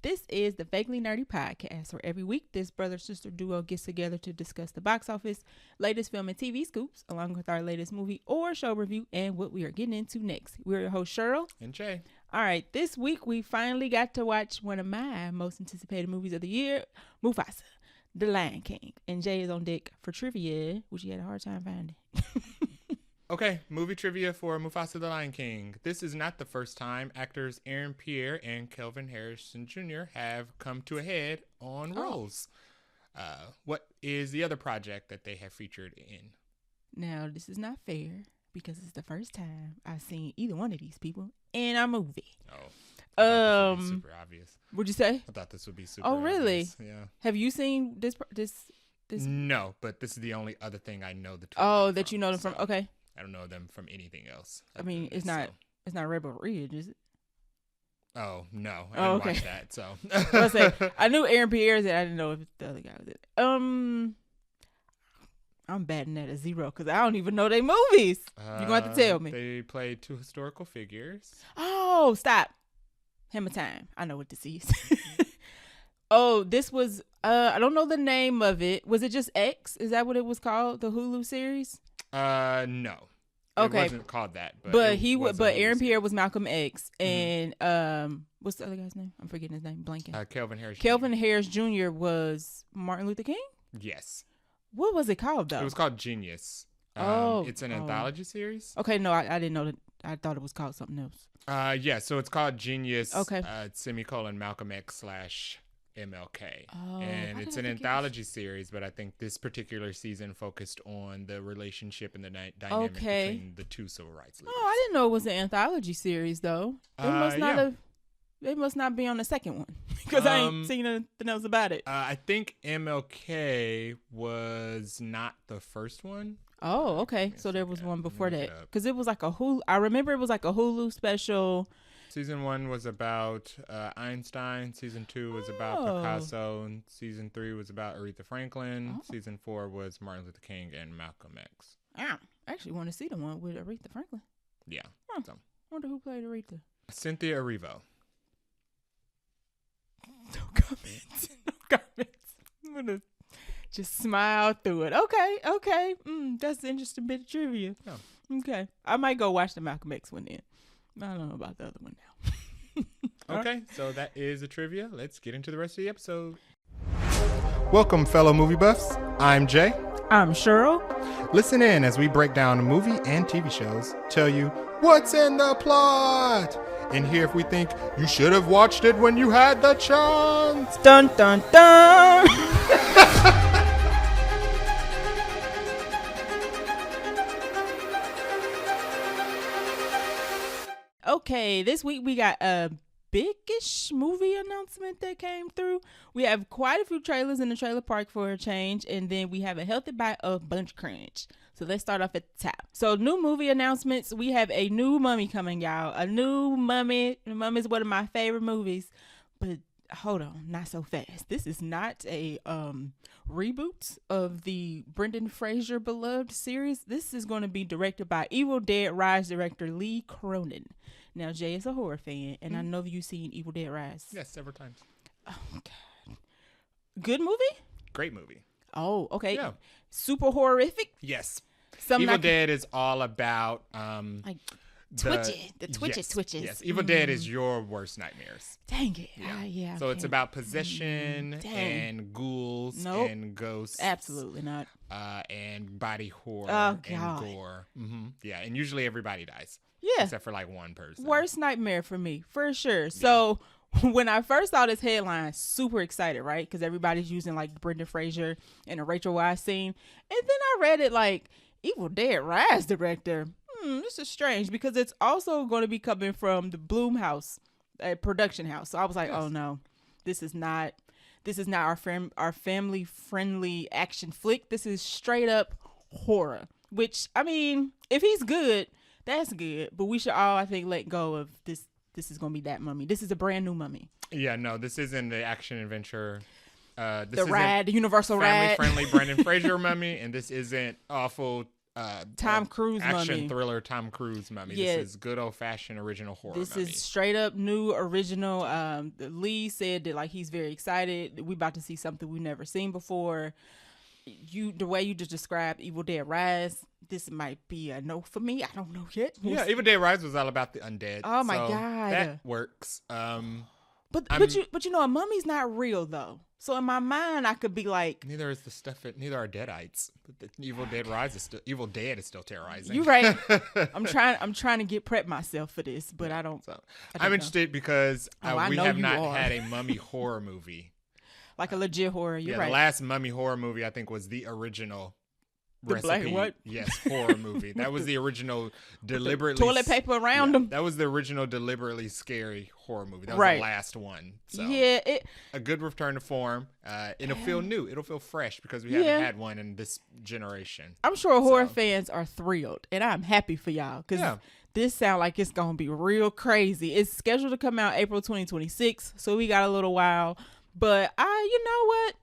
This is the Vaguely Nerdy Podcast, where every week this brother-sister duo gets together to discuss the box office, latest film and TV scoops, along with our latest movie or show review and what we are getting into next. We're your host, Cheryl. And Jay. All right, this week we finally got to watch one of my most anticipated movies of the year, Mufasa, The Lion King. And Jay is on deck for trivia, which he had a hard time finding. Okay, movie trivia for Mufasa the Lion King. This is not the first time actors Aaron Pierre and Kelvin Harrison Jr. have come to a head on roles. What is the other project that they have featured in? Now, this is not fair because it's the first time I've seen either one of these people in a movie. Oh, super obvious. What'd you say? I thought this would be super Oh, really? obvious. Yeah. Have you seen this? No, but this is the only other thing I know the two. Oh, of them that you know them from. Okay. I don't know them from anything else. I mean, it's not Rebel Ridge, is it? Oh, no. I didn't watch that, so. I knew Aaron Pierre's and I didn't know if the other guy was it. I'm batting at a 0 because I don't even know their movies. You're going to have to tell me. They played two historical figures. Oh, stop. Hammer Time. I know what this is. Oh, this was, I don't know the name of it. Was it just X? Is that what it was called? The Hulu series? No. Okay. It wasn't called that. But Aaron Pierre was Malcolm X, and what's the other guy's name? I'm forgetting his name. Blanking. Kelvin Harris. Kelvin Harris Jr. was Martin Luther King. Yes. What was it called though? It was called Genius. It's an anthology series. Okay, no, I didn't know that. I thought it was called something else. Yeah. So it's called Genius. Okay. Semicolon Malcolm X / MLK. Oh, and it's an anthology series, but I think this particular season focused on the relationship and the dynamic between the two civil rights leaders. Oh, I didn't know it was an anthology series though. They must not be on the second one because I ain't seen anything else about it. I think MLK was not the first one. Oh, okay. So there was one before that because it was like a Hulu. I remember it was like a Hulu special. Season 1 was about Einstein. Season 2 was about Picasso. And Season 3 was about Aretha Franklin. Season 4 was Martin Luther King and Malcolm X. I actually want to see the one with Aretha Franklin. Yeah. So. I wonder who played Aretha. Cynthia Erivo. No comments. I'm going to just smile through it. Okay. That's an interesting bit of trivia. Oh. Okay. I might go watch the Malcolm X one then. I don't know about the other one now. Okay, so that is the trivia. Let's get into the rest of the episode. Welcome, fellow movie buffs. I'm Jay. I'm Cheryl. Listen in as we break down movie and TV shows, tell you what's in the plot, and hear if we think you should have watched it when you had the chance. Dun, dun, dun. Okay, this week we got a big-ish movie announcement that came through. We have quite a few trailers in the trailer park for a change, and then we have a healthy bite of Buncha Crunch. So let's start off at the top. So new movie announcements. We have a new Mummy coming, y'all. A new Mummy. The Mummy is one of my favorite movies. But hold on, not so fast. This is not a reboot of the Brendan Fraser beloved series. This is going to be directed by Evil Dead Rise director Lee Cronin. Now, Jay is a horror fan, and I know you've seen Evil Dead Rise. Yes, several times. Oh, God. Good movie? Great movie. Oh, okay. Yeah. Super horrific? Yes. Evil Dead is all about... like twitches. Yes, Evil Dead is your worst nightmares. Dang it. Yeah. So it's about possession and ghouls and ghosts. Absolutely not. And body horror and gore. Mm-hmm. Yeah, and usually everybody dies. Yeah. Except for like one person. Worst nightmare for me, for sure. Yeah. So when I first saw this headline, super excited, right? Because everybody's using like Brendan Fraser and a Rachel Weisz scene. And then I read it like Evil Dead Rise director. This is strange because it's also going to be coming from the Blumhouse production house. So I was like, oh no, this is not our family friendly action flick. This is straight up horror, which I mean, if he's good, that's good. But we should all, I think, let go of this. This is going to be that Mummy. This is a brand new Mummy. Yeah, no, this isn't the action adventure. The Universal ride. Family friendly Brendan Fraser Mummy, and this isn't awful Tom Cruise action mummy. thriller Tom Cruise mummy. Yeah. This is good old fashioned original horror. This mummy. is straight up new original. The Lee said that like he's very excited. We about to see something we've never seen before. The way you just described Evil Dead Rise, this might be a no for me. I don't know yet. Yeah, Evil Dead Rise was all about the undead. Oh my so God. that works. But you know a mummy's not real though. So in my mind I could be like, neither is the stuff. Neither are Deadites. But the Evil Dead Rise is still Evil Dead is still terrorizing. you're right. I'm trying to get prep myself for this, but I don't. So I I'm know. interested because I we know have you not are. had a mummy horror movie. Like a legit horror. You're Yeah, right. the last mummy horror movie I think was the original The recipe. black and white? Yes, horror movie. That was the original deliberately toilet paper around them. That was the original deliberately scary horror movie. That was Right. the last one. So Yeah, a good return to form. It'll feel new. It'll feel fresh because we haven't had one in this generation. I'm sure horror fans are thrilled, and I'm happy for y'all because this sounds like it's gonna be real crazy. It's scheduled to come out April 2026, so we got a little while. But you know what?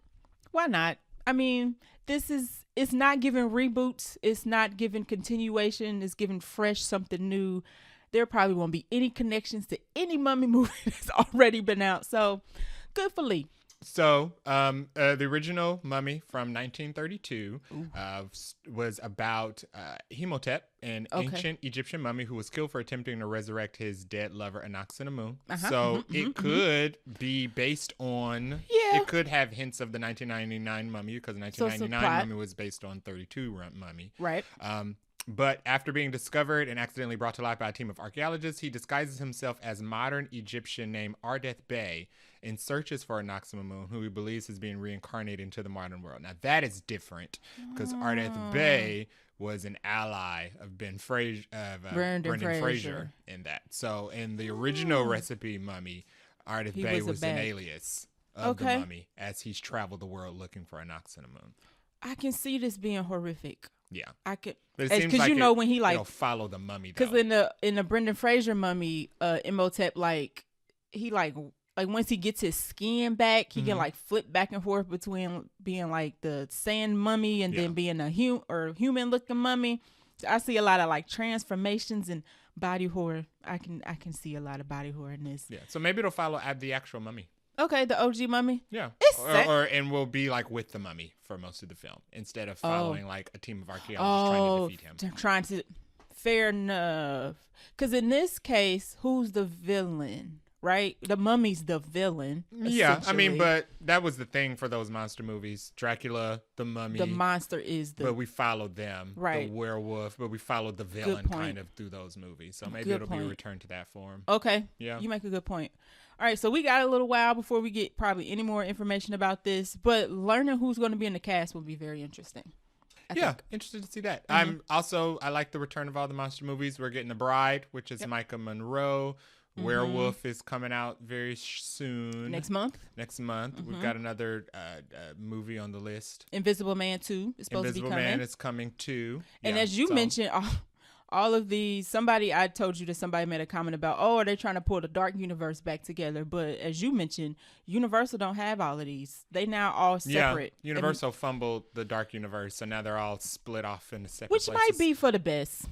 Why not? I mean, it's not giving reboots. It's not giving continuation. It's giving fresh something new. There probably won't be any connections to any mummy movie that's already been out. So good for Lee. So, the original Mummy from 1932 was about Imhotep, an ancient Egyptian mummy who was killed for attempting to resurrect his dead lover Anaconda. So it could be based on. Yeah. It could have hints of the 1999 Mummy because 1999 Mummy was based on 32 Mummy. Right. But after being discovered and accidentally brought to life by a team of archaeologists, he disguises himself as modern Egyptian named Ardeth Bey and searches for Anaximamon, who he believes is being reincarnated into the modern world. Now, that is different because Ardeth Bey was an ally of Brendan Fraser in that. So, in the original recipe Mummy, Ardeth Bey was an alias of the mummy as he's traveled the world looking for Anaximamon. I can see this being horrific. Yeah, I could, but it seems because like you know when he like follow the mummy. Because in the Brendan Fraser Mummy, Imhotep he once he gets his skin back, he can like flip back and forth between being like the sand mummy and then being a human looking mummy. So I see a lot of like transformations and body horror. I can see a lot of body horror in this. Yeah, so maybe it'll follow the actual mummy. Okay, the OG mummy. Yeah, It's and we'll be like with the mummy for most of the film instead of following like a team of archaeologists trying to defeat him. Fair enough. Because in this case, who's the villain? Right, the mummy's the villain. Yeah, I mean, but that was the thing for those monster movies. Dracula, the mummy. The monster is the. But we followed them. Right. The werewolf, but we followed the villain kind of through those movies. So maybe it'll be a return to that form. Okay. Yeah. You make a good point. All right, so we got a little while before we get probably any more information about this, but learning who's going to be in the cast will be very interesting. I think. Interested to see that. I like the return of all the monster movies. We're getting The Bride, which is Micah Monroe. Werewolf is coming out very soon. Next month. We've got another movie on the list. Invisible Man 2 is supposed to be coming. Invisible Man is coming too. And as you mentioned, all of these, I told you that somebody made a comment about, are they trying to pull the dark universe back together? But as you mentioned, Universal don't have all of these. They now all separate. Yeah, Universal fumbled the dark universe, so now they're all split off into separate places. Which might be for the best.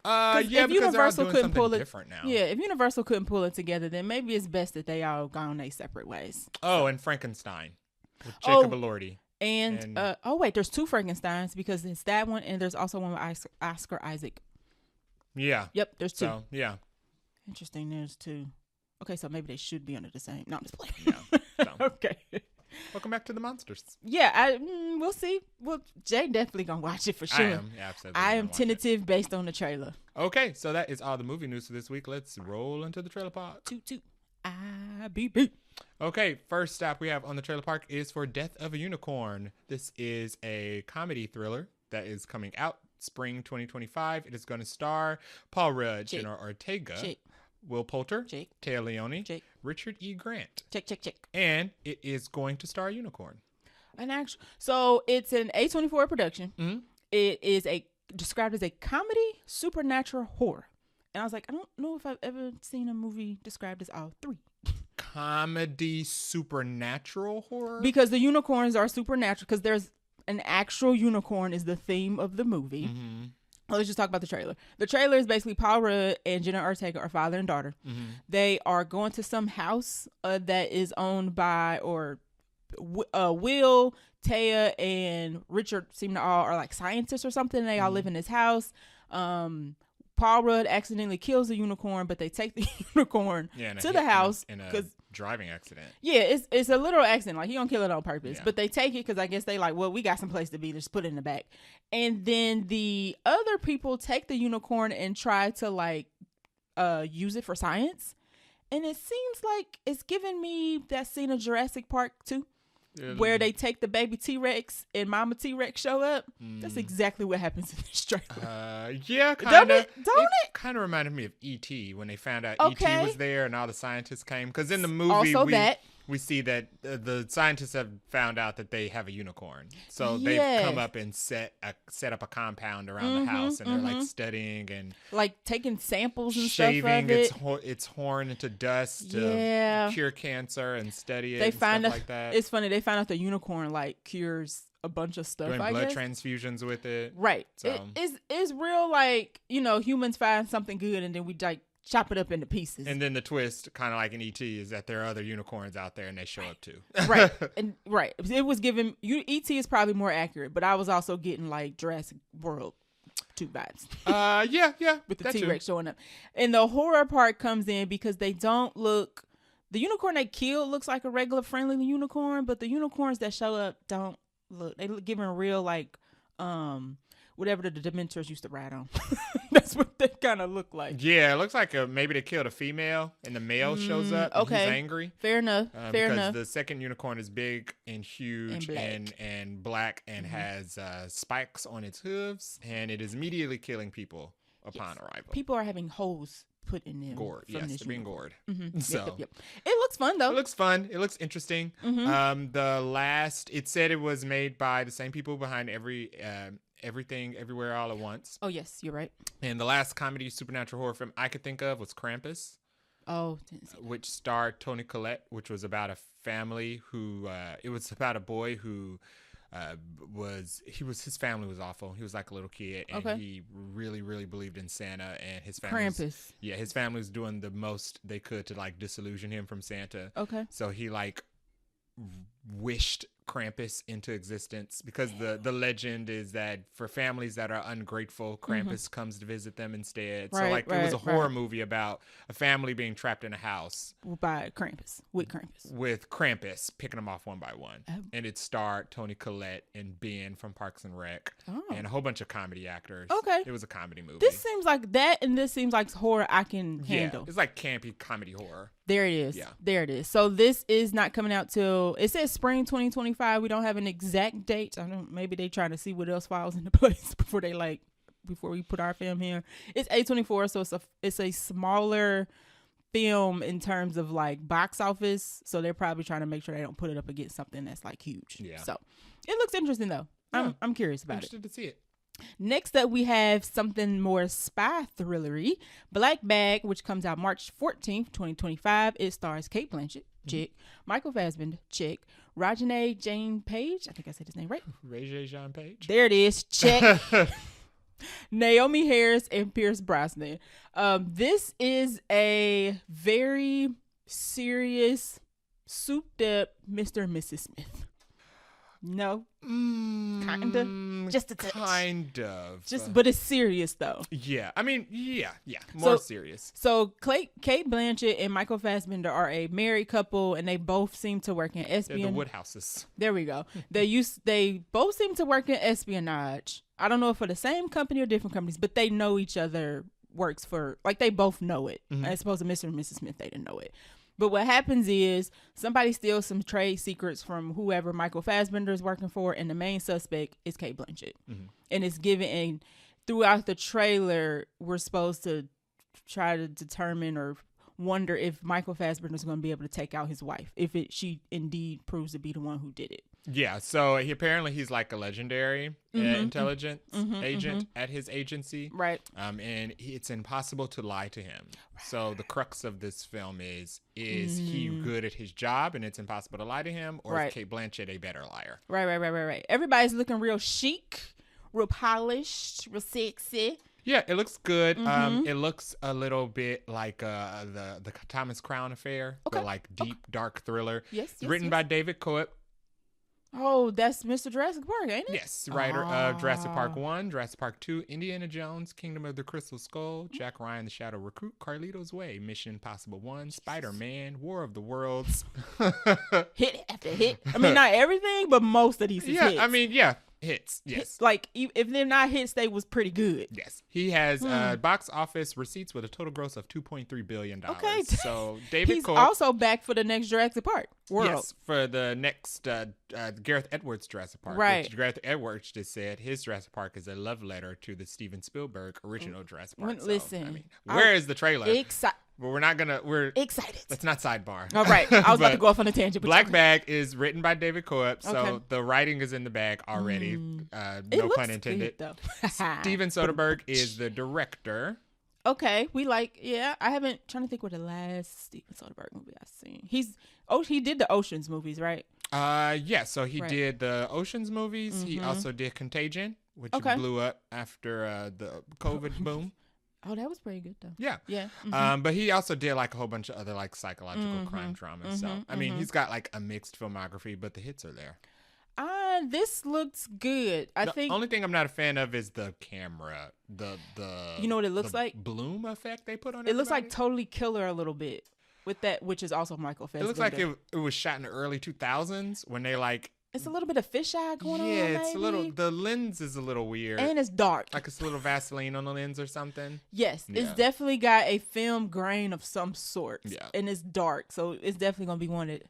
Because Universal couldn't pull it different now. Yeah, if Universal couldn't pull it together, then maybe it's best that they all gone their separate ways. Oh, and Frankenstein with Jacob Elordi. And wait, there's two Frankensteins because it's that one and there's also one with Oscar Isaac. Yeah. Yep, there's two. So, yeah. Interesting, there's two. Okay, so maybe they should be under the same. No, I'm just playing. Yeah. So. Okay. Welcome back to the monsters. Yeah, we'll see. Well, Jay definitely gonna watch it for sure. I am, absolutely. I am tentative based on the trailer. Okay, so that is all the movie news for this week. Let's roll into the trailer park. Toot toot. IBB. Okay, first stop we have on the trailer park is for Death of a Unicorn. This is a comedy thriller that is coming out spring 2025. It is going to star Paul Rudd, Jenna Ortega, Will Poulter, Téa Leoni, Richard E. Grant. Check. And it is going to star a unicorn. So it's an A24 production. Mm-hmm. It is described as a comedy supernatural horror. And I was like, I don't know if I've ever seen a movie described as all three. Comedy supernatural horror? Because the unicorns are supernatural. Because there's an actual unicorn is the theme of the movie. Mm-hmm. let's just talk about the trailer. The trailer is basically Paul Rudd and Jenna Ortega are father and daughter. Mm-hmm. They are going to some house that is owned by, or Will, Taya, and Richard seem to all are like scientists or something. They all live in this house. Paul Rudd accidentally kills the unicorn, but they take the unicorn to the house in a driving accident. Yeah, it's a literal accident. Like, he don't kill it on purpose, Yeah. but they take it because I guess they like, well, we got some place to be. Just put it in the back. And then the other people take the unicorn and try to like use it for science. And it seems like it's giving me that scene of Jurassic Park 2. Where they take the baby T-Rex and Mama T-Rex show up. That's exactly what happens in this trailer. Yeah, kind of. Don't it? Kind of reminded me of E.T. when they found out Okay. E.T. was there and all the scientists came. Because in the movie, we see that the scientists have found out that they have a unicorn. So they've come up and set up a compound around the house, and they're like studying and like taking samples and shaving stuff of it. its horn into dust to cure cancer and study it. They find stuff like that. It's funny. They found out the unicorn like cures a bunch of stuff. Doing I blood guess. transfusions with it. Right. So. It's real, like, humans find something good and then we like chop it up into pieces. And then the twist, kind of like in E.T., is that there are other unicorns out there and they show up too. Right. It was giving E.T. is probably more accurate, but I was also getting like Jurassic World 2 vibes. Yeah. With the T-Rex showing up. And the horror part comes in because they don't look. The unicorn they killed looks like a regular friendly unicorn, but the unicorns that show up don't look. They look giving real like whatever the Dementors used to ride on. That's what they kind of look like. Yeah, it looks like maybe they killed a female and the male shows up. Okay. And he's angry. Fair enough. Because the second unicorn is big and huge and black and has spikes on its hooves, and it is immediately killing people upon arrival. People are having holes put in them. Gored. Yes, they're being gored. So Yep. It looks fun though. It looks fun. It looks interesting. It said it was made by the same people behind Everything Everywhere All at Once. Oh yes, you're right. And the last comedy supernatural horror film I could think of was Krampus. Oh, didn't see that. Which starred Toni Collette, which was about a family who it was about a boy who his family was awful. He was like a little kid, and he really, really believed in Santa, and his family Krampus. His family was doing the most they could to like disillusion him from Santa. Okay. So he like wished Krampus into existence, because the legend is that for families that are ungrateful, Krampus comes to visit them instead. So it was a horror movie about a family being trapped in a house by Krampus, with Krampus picking them off one by one. And it starred Toni Collette and Ben from Parks and Rec and a whole bunch of comedy actors. Okay. It was a comedy movie. This seems like that, and this seems like horror I can handle. It's like campy comedy horror. There it is. Yeah. There it is. So this is not coming out till, it says spring 2025. We don't have an exact date. I don't. Maybe they trying to see what else falls into place before we put our film here. It's A24, so it's a smaller film in terms of like box office. So they're probably trying to make sure they don't put it up against something that's like huge. Yeah. So it looks interesting though. Yeah. I'm curious about Interested to see it. Next up, we have something more spy thrillery. Black Bag, which comes out March 14th, 2025. It stars Cate Blanchett, chick, Michael Fassbender, chick, Regina Jane Page. I think I said his name right. Regina Jean Page. There it is, check. Naomi Harris and Pierce Brosnan. This is a very serious, souped up Mr. and Mrs. Smith. No, kinda, just a touch. Kind of. But it's serious though. Yeah, I mean, yeah, more serious. So Cate Blanchett and Michael Fassbender are a married couple, and they both seem to work in espionage. They're the Woodhouses. There we go. They both seem to work in espionage. I don't know if for the same company or different companies, but they know each other works for, like, they both know it. I suppose Mr. and Mrs. Smith, they didn't know it. But what happens is somebody steals some trade secrets from whoever Michael Fassbender is working for, and the main suspect is Cate Blanchett. And it's given, and throughout the trailer, we're supposed to try to determine or wonder if Michael Fassbender is going to be able to take out his wife, if she indeed proves to be the one who did it. Yeah, so he's like a legendary intelligence agent at his agency. Right. And it's impossible to lie to him. So the crux of this film is he good at his job and it's impossible to lie to him, or is Cate Blanchett a better liar? Right. Everybody's looking real chic, real polished, real sexy. Yeah, it looks good. It looks a little bit like the Thomas Crown Affair, the like deep, dark thriller. Yes, Written by David Coep. Oh, that's Mr. Jurassic Park, ain't it? Yes, writer of Jurassic Park 1, Jurassic Park 2, Indiana Jones, Kingdom of the Crystal Skull, Jack Ryan, The Shadow Recruit, Carlito's Way, Mission Impossible 1, Spider-Man, War of the Worlds. Hit after hit. I mean, not everything, but most of these is hits. I mean, yeah. Hits, yes. Like, if they're not hits, they was pretty good. Yes. He has box office receipts with a total gross of $2.3 billion. Okay. So, David He's Cope, also back for the next Jurassic Park world. Yes, for the next Gareth Edwards Jurassic Park. Right. Which Gareth Edwards just said his Jurassic Park is a love letter to the Steven Spielberg original Jurassic Park. Listen. I mean, where is the trailer? Excited. But we're excited. Let's not sidebar. All right. I was about to go off on a tangent. Black Bag is written by David Coep, so Okay. the writing is in the bag already. No pun intended. Good, though. Steven Soderbergh is the director. Okay, I haven't trying to think what the last Steven Soderbergh movie I've seen. He did the Oceans movies, right? Yeah, so he did the Oceans movies. He also did Contagion, which blew up after the COVID boom. Oh, that was pretty good though. Yeah. Yeah. But he also did like a whole bunch of other like psychological crime dramas. So I mean, he's got like a mixed filmography, but the hits are there. This looks good. I think the only thing I'm not a fan of is the camera. The you know what it looks like? Bloom effect they put on it. Looks like Totally Killer a little bit with that, which is also Michael Fassbender. It looks like it was shot in the early 2000s when they like. It's a little bit of fisheye going on. Yeah, it's a little. The lens is a little weird, and it's dark. Like it's a little Vaseline on the lens or something. Yes, it's definitely got a film grain of some sort. Yeah, and it's dark, so it's definitely gonna be one that.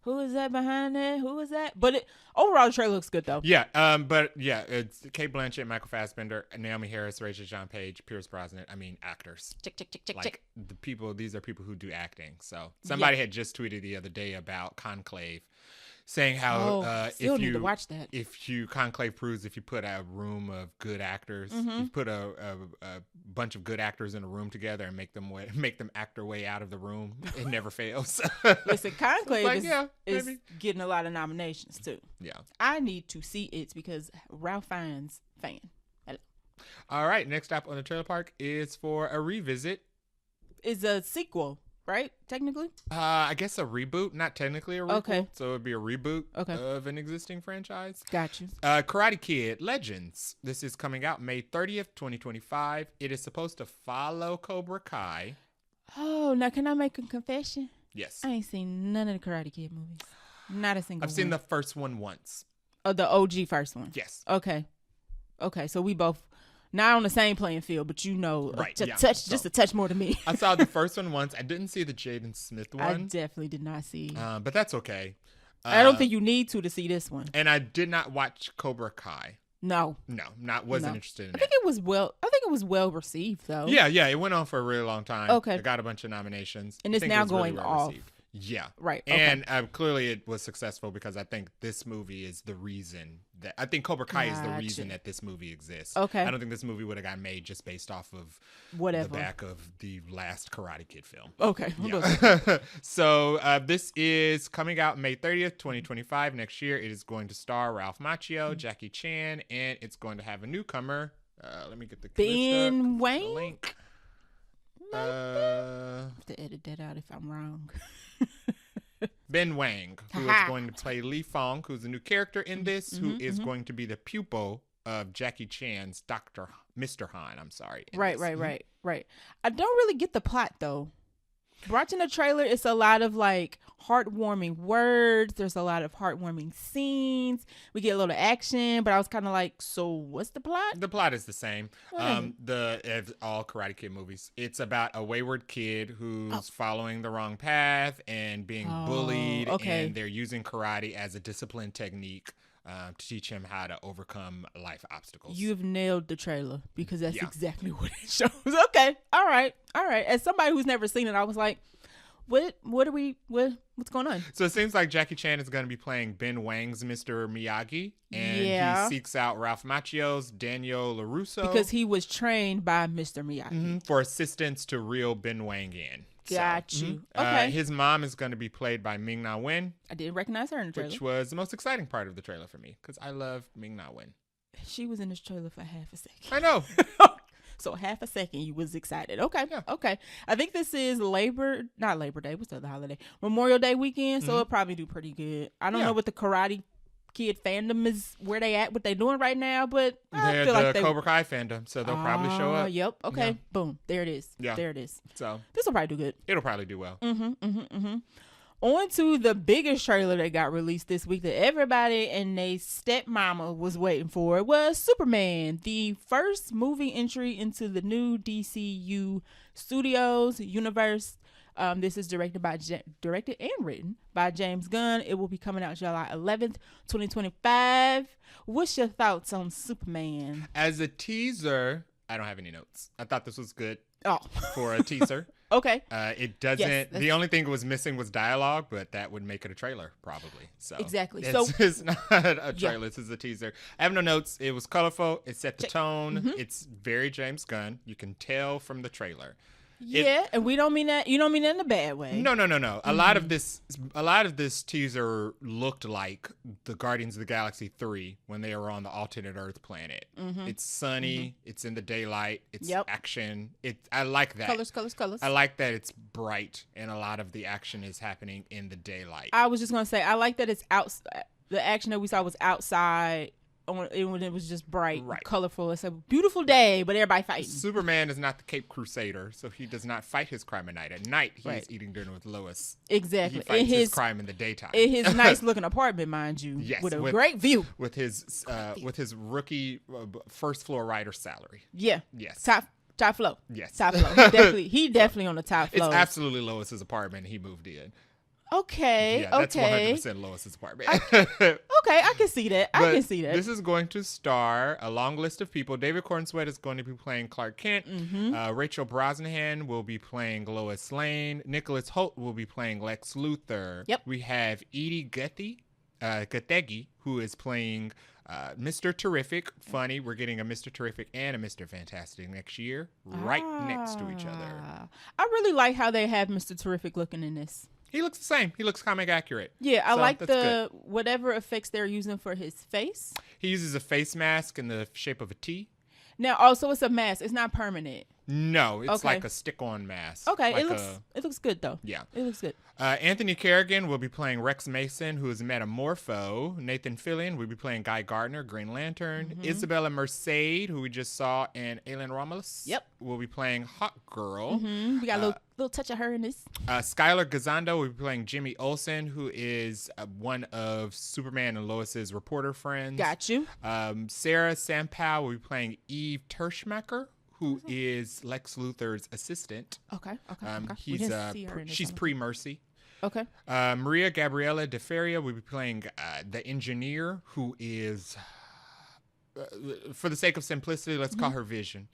Who is that behind that? Who is that? But overall, the trailer looks good though. Yeah, it's Kate Blanchett, Michael Fassbender, Naomi Harris, Rachel Jean Page, Pierce Brosnan. I mean, actors. Check. The people. These are people who do acting. So somebody had just tweeted the other day about Conclave. Saying how still need to watch that. If you Conclave proves if you put a room of good actors, you put a bunch of good actors in a room together and make them act their way out of the room, it never fails. Listen, Conclave is maybe. Getting a lot of nominations too. Yeah, I need to see it because Ralph Fiennes fan. Hello. All right, next up on the Trailer Park is for a revisit. It's a sequel. Right? Technically? I guess a reboot. Not technically a reboot. Okay. So it would be a reboot of an existing franchise. Got you. Karate Kid Legends. This is coming out May 30th, 2025. It is supposed to follow Cobra Kai. Oh, now can I make a confession? Yes. I ain't seen none of the Karate Kid movies. Not a single one. I've seen the first one once. Oh, the OG first one? Yes. Okay, so we both... Not on the same playing field, but right, just a touch more to me. I saw the first one once. I didn't see the Jaden Smith one. I definitely did not see. But that's okay. I don't think you need to see this one. And I did not watch Cobra Kai. No, wasn't interested in it. I think it was well received though. Yeah, it went on for a really long time. Okay, it got a bunch of nominations, and it's now going really off. Received. Yeah. Right. Okay. And clearly it was successful because I think this movie is the reason that I think Cobra Kai is the reason that this movie exists. Okay. I don't think this movie would have gotten made just based off of whatever the back of the last Karate Kid film. Okay. Yeah. So this is coming out May 30th, 2025. Next year, it is going to star Ralph Macchio, Jackie Chan, and it's going to have a newcomer. Let me get the Ben Wayne. The link. I have to edit that out if I'm wrong. Ben Wang, who is going to play Li Fong, who's a new character in this, who is going to be the pupil of Jackie Chan's Mr. Han. I'm sorry. Right. I don't really get the plot though. Watching the trailer, it's a lot of like heartwarming words. There's a lot of heartwarming scenes. We get a little action, but I was kind of like, so what's the plot? The plot is the same. As all Karate Kid movies, it's about a wayward kid who's following the wrong path and being bullied, and they're using karate as a discipline technique to teach him how to overcome life obstacles. You've nailed the trailer because that's exactly what it shows. Okay. All right. As somebody who's never seen it, I was like, what's going on? So it seems like Jackie Chan is going to be playing Ben Wang's Mr. Miyagi, and he seeks out Ralph Macchio's Daniel LaRusso because he was trained by Mr. Miyagi for assistance to reel Ben Wang in. Got you. Okay. His mom is going to be played by Ming-Na Wen. I didn't recognize her in the trailer. Which was the most exciting part of the trailer for me because I love Ming-Na Wen. She was in this trailer for half a second. I know. So half a second you was excited. Okay. Yeah. Okay. I think this is not Labor Day. What's the other holiday? Memorial Day weekend. So it'll probably do pretty good. I don't know what the Karate Kid fandom is, where they at, what they doing right now, but I feel like the Cobra Kai fandom, so they'll probably show up. Yep. Okay. Yeah. Boom. There it is. Yeah. There it is. So this will probably do good. it'll probably do well. On to the biggest trailer that got released this week that everybody and they stepmama was waiting for. It was Superman, the first movie entry into the new DCU Studios universe. This is directed and written by James Gunn. It will be coming out July 11th, 2025. What's your thoughts on Superman? As a teaser, I don't have any notes. I thought this was good for a teaser. Okay. It doesn't. Yes, the only thing it was missing was dialogue, but that would make it a trailer probably. So exactly. It's not a trailer. This is a teaser. I have no notes. It was colorful. It set the tone. It's very James Gunn. You can tell from the trailer. Yeah, and we don't mean that. You don't mean that in a bad way. No. A lot of this teaser looked like the Guardians of the Galaxy 3 when they were on the alternate Earth planet. It's sunny. It's in the daylight. It's action. I like that. Colors. I like that it's bright and a lot of the action is happening in the daylight. I was just gonna say I like that it's outside. The action that we saw was outside. When it was just bright, colorful. It's a beautiful day, but everybody fighting. Superman is not the Cape Crusader, so he does not fight his crime at night. At night, he's eating dinner with Lois. Exactly. He fights his crime in the daytime. In his nice looking apartment, mind you, yes, with a great view. With his rookie first floor writer salary. Yeah. Yes. Top floor. Yes. Top floor. He definitely on the top floor. It's absolutely Lois's apartment. He moved in. Okay. Yeah, that's 100% Lois's apartment. Okay, I can see that. I can see that. This is going to star a long list of people. David Cornsweet is going to be playing Clark Kent. Rachel Brosnahan will be playing Lois Lane. Nicholas Hoult will be playing Lex Luthor. Yep. We have Edie Gathegi, who is playing Mr. Terrific. Funny, we're getting a Mr. Terrific and a Mr. Fantastic next year, right next to each other. I really like how they have Mr. Terrific looking in this. He looks the same. He looks comic accurate. Yeah, I like whatever effects they're using for his face. He uses a face mask in the shape of a T. Now, also, it's a mask. It's not permanent. No, it's like a stick-on mask. Okay, like it looks good though. Yeah, it looks good. Anthony Carrigan will be playing Rex Mason, who is Metamorpho. Nathan Fillion will be playing Guy Gardner, Green Lantern. Isabella Merced, who we just saw in Alien Romulus. Yep. Will be playing Hawk Girl. We got a little touch of her in this. Skylar Gazondo will be playing Jimmy Olsen, who is one of Superman and Lois's reporter friends. Got you. Sarah Sampow will be playing Eve Terschmacher, who is Lex Luthor's assistant. Okay. She's pre-Mercy. Okay. Maria Gabriela De Feria will be playing the engineer, who is, for the sake of simplicity, let's call her Vision.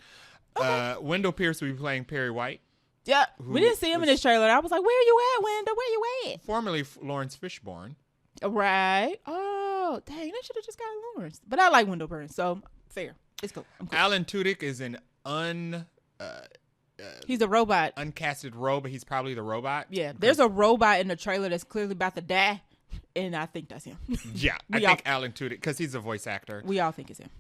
Okay. Wendell Pierce will be playing Perry White. Yeah, we didn't see him in this trailer. I was like, where you at, Wendell? Where you at? Formerly Lawrence Fishburne. Right. Oh, dang, they should have just got Lawrence. But I like Wendell Pierce, so fair. It's cool. I'm cool. Alan Tudyk is an he's a robot. Uncasted robot. He's probably the robot. Yeah, there's a robot in the trailer that's clearly about to die, and I think that's him. Yeah, I think Alan Tudyk, because he's a voice actor. We all think it's him.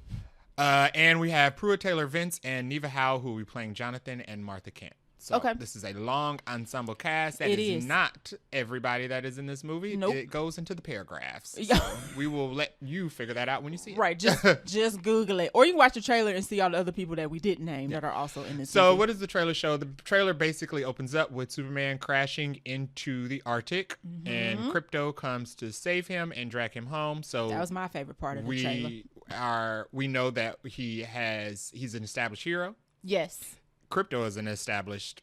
And we have Pruitt Taylor Vince and Neva Howe, who will be playing Jonathan and Martha Kent. So this is a long ensemble cast. That is not everybody that is in this movie. Nope. It goes into the paragraphs. So we will let you figure that out when you see it. Right. Just Google it. Or you can watch the trailer and see all the other people that we didn't name that are also in this movie. What does the trailer show? The trailer basically opens up with Superman crashing into the Arctic, and Krypto comes to save him and drag him home. So that was my favorite part of the trailer. We know that he's an established hero. Yes. Krypto is an established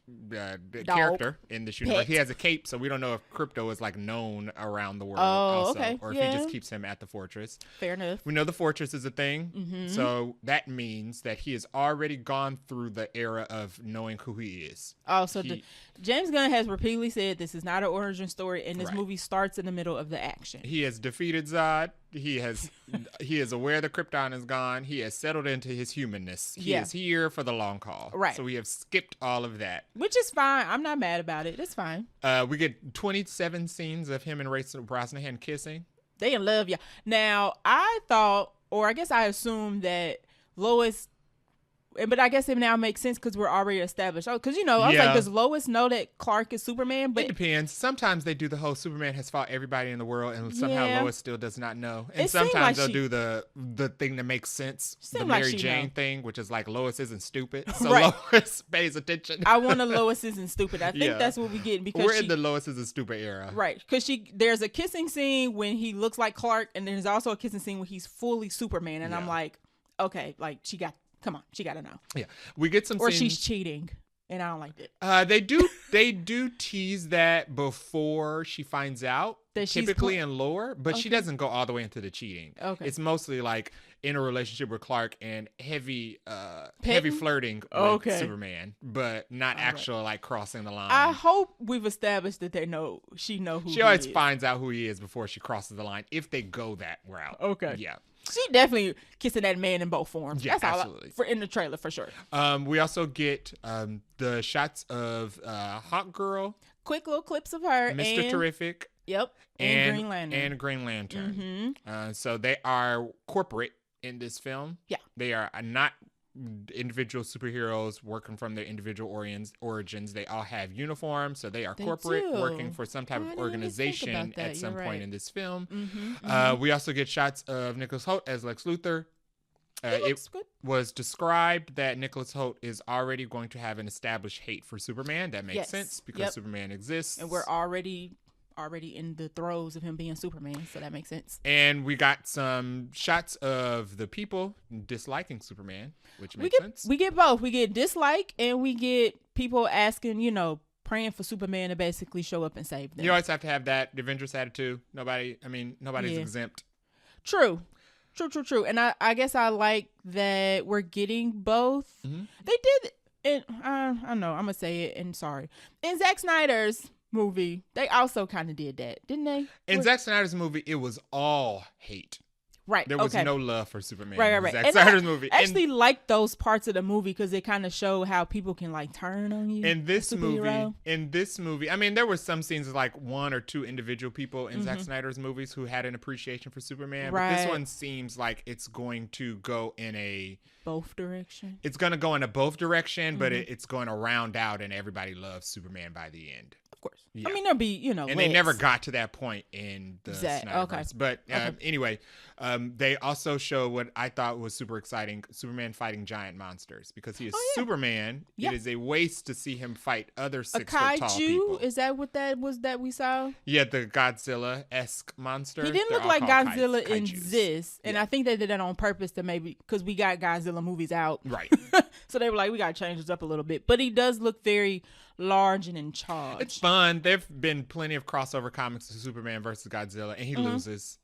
character in this universe. He has a cape, so we don't know if Krypto is like known around the world or if he just keeps him at the fortress. Fair enough. We know the fortress is a thing, so that means that he has already gone through the era of knowing who he is. Oh, so James Gunn has repeatedly said this is not an origin story, and this movie starts in the middle of the action. He has defeated Zod. He is aware that Krypton is gone. He has settled into his humanness. He is here for the long haul. Right. So we have skipped all of that. Which is fine. I'm not mad about it. It's fine. We get 27 scenes of him and Rachel Brosnahan kissing. They in love, yeah. Now, I thought or I guess I assume that Lois. But I guess it now makes sense because we're already established. Oh, because I was like, does Lois know that Clark is Superman? But it depends. Sometimes they do the whole Superman has fought everybody in the world, and somehow Lois still does not know. And sometimes they'll do the thing that makes sense, the Mary Jane thing, which is like Lois isn't stupid, so Lois pays attention. I want a Lois isn't stupid. I think that's what we get because we're in the Lois isn't stupid era, right? Because there's a kissing scene when he looks like Clark, and there's also a kissing scene when he's fully Superman, and I'm like, okay, like she got to know. Yeah, we get some. Or scenes. She's cheating, and I don't like it. They do tease that before she finds out, that typically in lore, but she doesn't go all the way into the cheating. Okay, it's mostly like in a relationship with Clark and heavy flirting with Superman, but not actual like crossing the line. I hope we've established that she know who. She always finds out who he is before she crosses the line if they go that route. Okay, yeah. She definitely kissing that man in both forms. Yeah, that's absolutely. In the trailer for sure. We also get the shots of Hawk Girl. Quick little clips of her. Mr. Terrific. Yep. And Green Lantern. And Green Lantern. Mm-hmm. So they are corporate in this film. Yeah. They are not individual superheroes working from their individual origins. They all have uniforms, so they are corporate, working for some type of organization at some point in this film. Mm-hmm. We also get shots of Nicholas Hoult as Lex Luthor. It was described that Nicholas Hoult is already going to have an established hate for Superman. That makes sense because Superman exists, and we're already in the throes of him being Superman, so that makes sense. And we got some shots of the people disliking Superman, which makes sense. We get both. We get dislike, and we get people asking, praying for Superman to basically show up and save them. You always have to have that Avengers attitude. Nobody's exempt. True. And I guess I like that we're getting both. Mm-hmm. They did, and I know I'm gonna say it, and sorry. In Zack Snyder's movie, they also kind of did that, didn't they? In Zack Snyder's movie, it was all hate. Right. There was no love for Superman. Right. In Zack Snyder's movie. I actually like those parts of the movie because they kind of show how people can like turn on you. In this movie, I mean, there were some scenes like one or two individual people in Zack Snyder's movies who had an appreciation for Superman. Right. But this one seems like it's going to go in a both direction. It's going to go in a both direction, but it's going to round out, and everybody loves Superman by the end. Of course. Yeah. I mean, there'll be, and they never got to that point in the Snyderverse. But anyway, they also show what I thought was super exciting: Superman fighting giant monsters, because he is Superman. Yeah. It is a waste to see him fight other 6 foot tall people. Is that what that was that we saw? Yeah, the Godzilla-esque monster. He didn't look like Godzilla in this, and I think they did that on purpose to maybe because we got Godzilla movies out, right? So they were like, we gotta change this up a little bit. But he does look very large and in charge. It's fun. There've been plenty of crossover comics of Superman versus Godzilla, and he loses.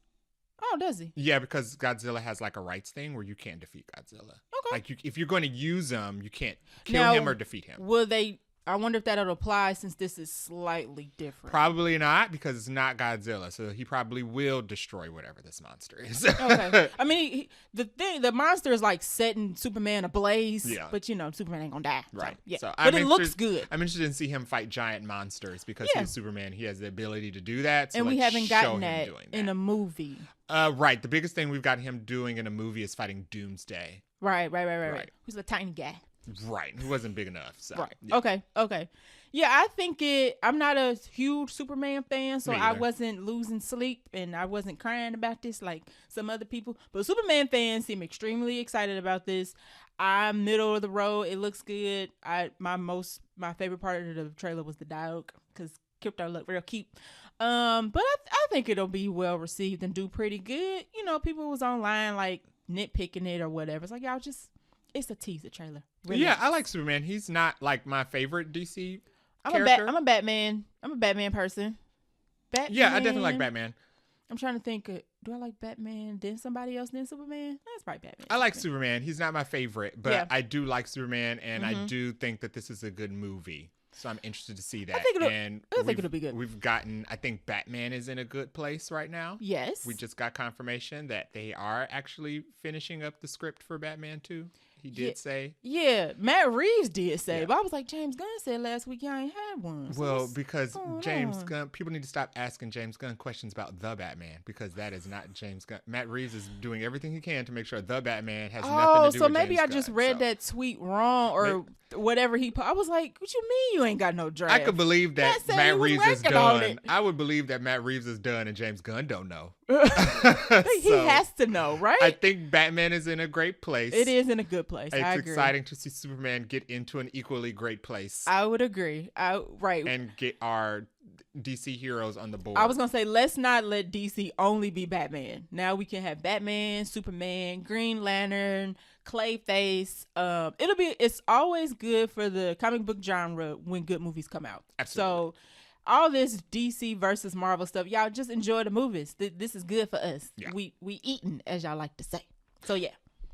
Oh, does he? Yeah, because Godzilla has like a rights thing where you can't defeat Godzilla. Okay. Like if you're going to use him, you can't kill him or defeat him. Will they? I wonder if that'll apply since this is slightly different. Probably not, because it's not Godzilla, so he probably will destroy whatever this monster is. Okay. I mean, the monster is like setting Superman ablaze, but Superman ain't gonna die. Right. So, yeah. So but it looks good. I'm interested in see him fight giant monsters because he's Superman. He has the ability to do that. So and we haven't gotten that in a movie. Right. The biggest thing we've got him doing in a movie is fighting Doomsday. Right. Who's a tiny guy. Right. He wasn't big enough. So. Right. Yeah. Okay. Yeah, I think I'm not a huge Superman fan, so I wasn't losing sleep and I wasn't crying about this like some other people. But Superman fans seem extremely excited about this. I'm middle of the road. It looks good. My favorite part of the trailer was the dialogue because Crypto looked real cute. But I think it'll be well received and do pretty good. People was online like nitpicking it or whatever. It's like y'all it's a teaser trailer. Really. Yeah, I like Superman. He's not like my favorite DC character. I'm a Batman. I'm a Batman person. Batman. Yeah, I definitely like Batman. I'm trying to think. Do I like Batman, then somebody else, then Superman? That's probably Batman. I like Superman. He's not my favorite, but I do like Superman, and I do think that this is a good movie. So I'm interested to see that. I think it'll be good. I think Batman is in a good place right now. Yes. We just got confirmation that they are actually finishing up the script for Batman 2. he did say. Yeah, Matt Reeves did say, Yeah. but I was like, James Gunn said last week y'all ain't had one. So Well, what's because going James on? Gunn, people need to stop asking James Gunn questions about the Batman, because that is not James Gunn. Matt Reeves is doing everything he can to make sure the Batman has nothing to do so with maybe James I just Gunn. read So, that tweet wrong or whatever he put. I was like, what you mean you ain't got no draft? I could believe that Matt said he Matt was Reeves is working on done. it. I would believe that Matt Reeves is done and James Gunn don't know. He So, has to know, right? I think Batman is in a great place. It is in a good place. It's I agree. exciting to see Superman get into an equally great place I would agree. Right. and get our DC heroes on the board. I was gonna say, let's not let DC only be Batman. Now we can have Batman, Superman, Green Lantern, Clayface. It's always good for the comic book genre when good movies come out. Absolutely. So all this DC versus Marvel stuff, y'all just enjoy the movies. This is good for us. Yeah. We eating, as y'all like to say. So yeah.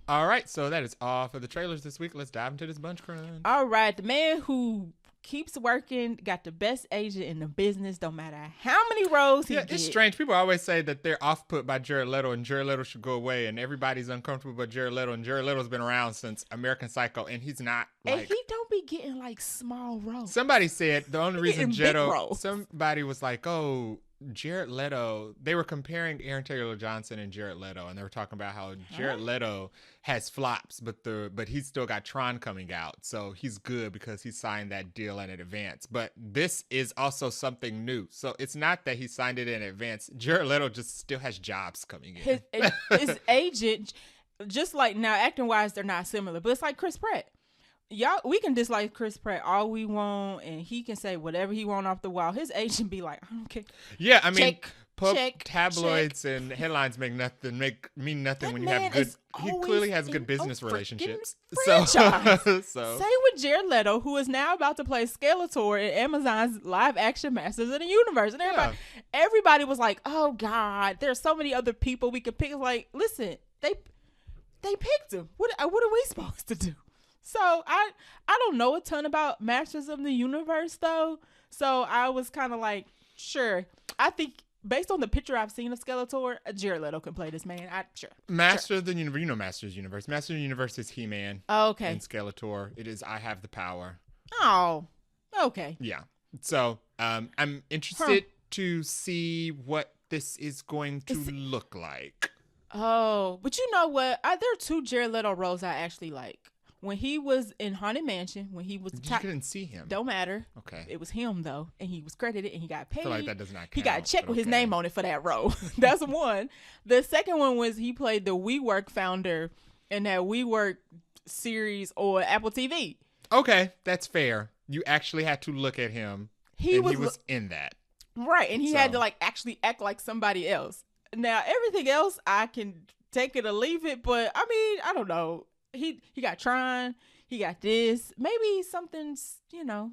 All right, so that is all for the trailers this week. Let's dive into this Bunch Crunch. All right, the man who keeps working, got the best agent in the business, no matter how many roles he Yeah, gets. it's strange. People always say that they're off-put by Jared Leto and Jared Leto should go away, and everybody's uncomfortable by Jared Leto, and Jared Leto's been around since American Psycho, and he's not And like... he don't be getting like small roles. Somebody said the only reason getting big roles. somebody was like, oh, Jared Leto, they were comparing Aaron Taylor Johnson and Jared Leto, and they were talking about how Jared Leto has flops, but he's still got Tron coming out, so he's good because he signed that deal in advance. But this is also something new, so it's not that he signed it in advance. Jared Leto just still has jobs coming in. His agent, just like now, acting wise, they're not similar, but it's like Chris Pratt. Y'all, we can dislike Chris Pratt all we want, and he can say whatever he want off the wall. His agent be like, I don't care. Yeah, I mean, Check, tabloids and headlines mean nothing That when you man have good. is He always clearly has in good a business freaking relationships. franchise. So Same with Jared Leto, who is now about to play Skeletor in Amazon's live action Masters of the Universe, and everybody was like, "Oh God, there's so many other people we could pick." It's like, listen, they picked him. What are we supposed to do? So I don't know a ton about Masters of the Universe though, so I was kind of like, sure. I think based on the picture I've seen of Skeletor, Jared Leto can play this man. Master of the Universe, you know Master's Universe. Master of the Universe is He-Man. Oh, okay. And Skeletor. It is I Have the Power. Oh, okay. Yeah. So I'm interested to see what this is going to look like. Oh, but you know what? There are two Jared Leto roles I actually like. When he was in Haunted Mansion, when he was You couldn't see him. Don't matter. Okay. It was him though, and he was credited and he got paid. I feel like that does not count. He got a check with his name on it for that role. That's one. The second one was he played the WeWork founder in that WeWork series on Apple TV. Okay, that's fair. You actually had to look at him. He was in that. Right, and he had to like actually act like somebody else. Now everything else I can take it or leave it, but I mean, I don't know. He got Tron, he got this. Maybe something's,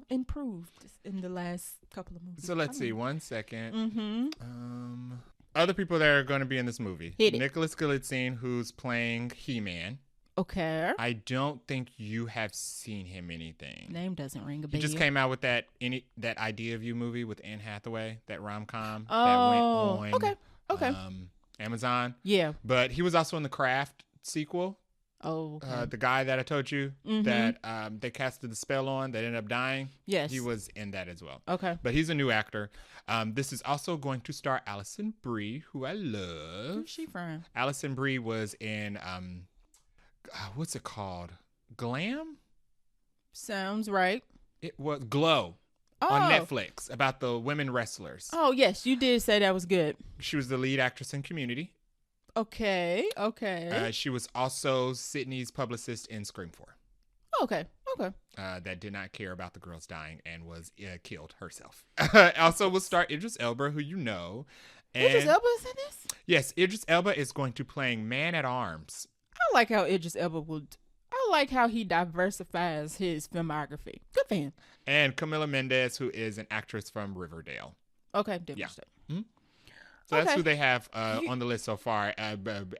improved in the last couple of movies. So let's see. 1 second. Mm-hmm. Other people that are going to be in this movie. Hit it. Nicholas Galitzine, who's playing He-Man. Okay. I don't think you have seen him anything. Name doesn't ring a bell. He just came out with that Idea of You movie with Anne Hathaway, that rom-com Oh, that went on okay. Amazon. Yeah. But he was also in the Craft sequel. Oh, okay. The guy that I told you that they casted the spell on that ended up dying. Yes. He was in that as well. Okay. But he's a new actor. This is also going to star Alison Brie, who I love. Where's she from? Alison Brie was in, what's it called? Glam? Sounds right. It was Glow on Netflix about the women wrestlers. Oh, yes. You did say that was good. She was the lead actress in Community. Okay. She was also Sydney's publicist in Scream 4. Okay. That did not care about the girls dying and was killed herself. Also will star Idris Elba, who you know. Idris Elba is in this? Yes, Idris Elba is going to playing Man-at-Arms. I like how Idris Elba I like how he diversifies his filmography. Good for him. And Camila Mendez, who is an actress from Riverdale. Okay, different. Yeah. So that's who they have on the list so far.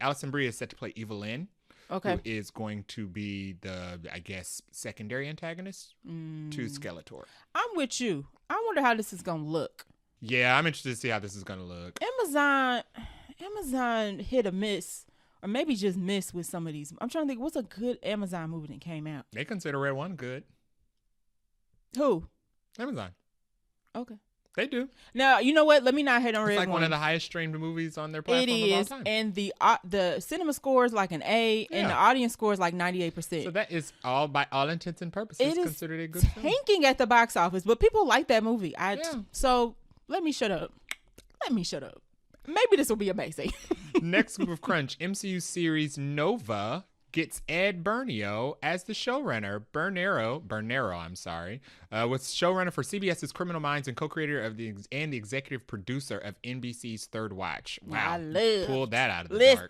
Alison Brie is set to play Evelyn, who is going to be the, I guess, secondary antagonist to Skeletor. I'm with you. I wonder how this is going to look. Yeah, I'm interested to see how this is going to look. Amazon hit or miss Or maybe just miss with some of these. I'm trying to think, what's a good Amazon movie that came out? They consider Red One good. Who? Amazon. Okay. They do. Now, you know what? Let me not hate on Red It's like One. one of the highest streamed movies on their platform It of all is, time. and the cinema score is like an A, and the audience score is like 98%. So that is all, by all intents and purposes, It is considered a good film. tanking at the box office, but people like that movie. So let me shut up. Maybe this will be amazing. Next group of crunch, MCU series Nova gets Ed Bernio as the showrunner. Bernero, was showrunner for CBS's Criminal Minds and co-creator of the executive producer of NBC's Third Watch. Wow, pulled that out of the dark.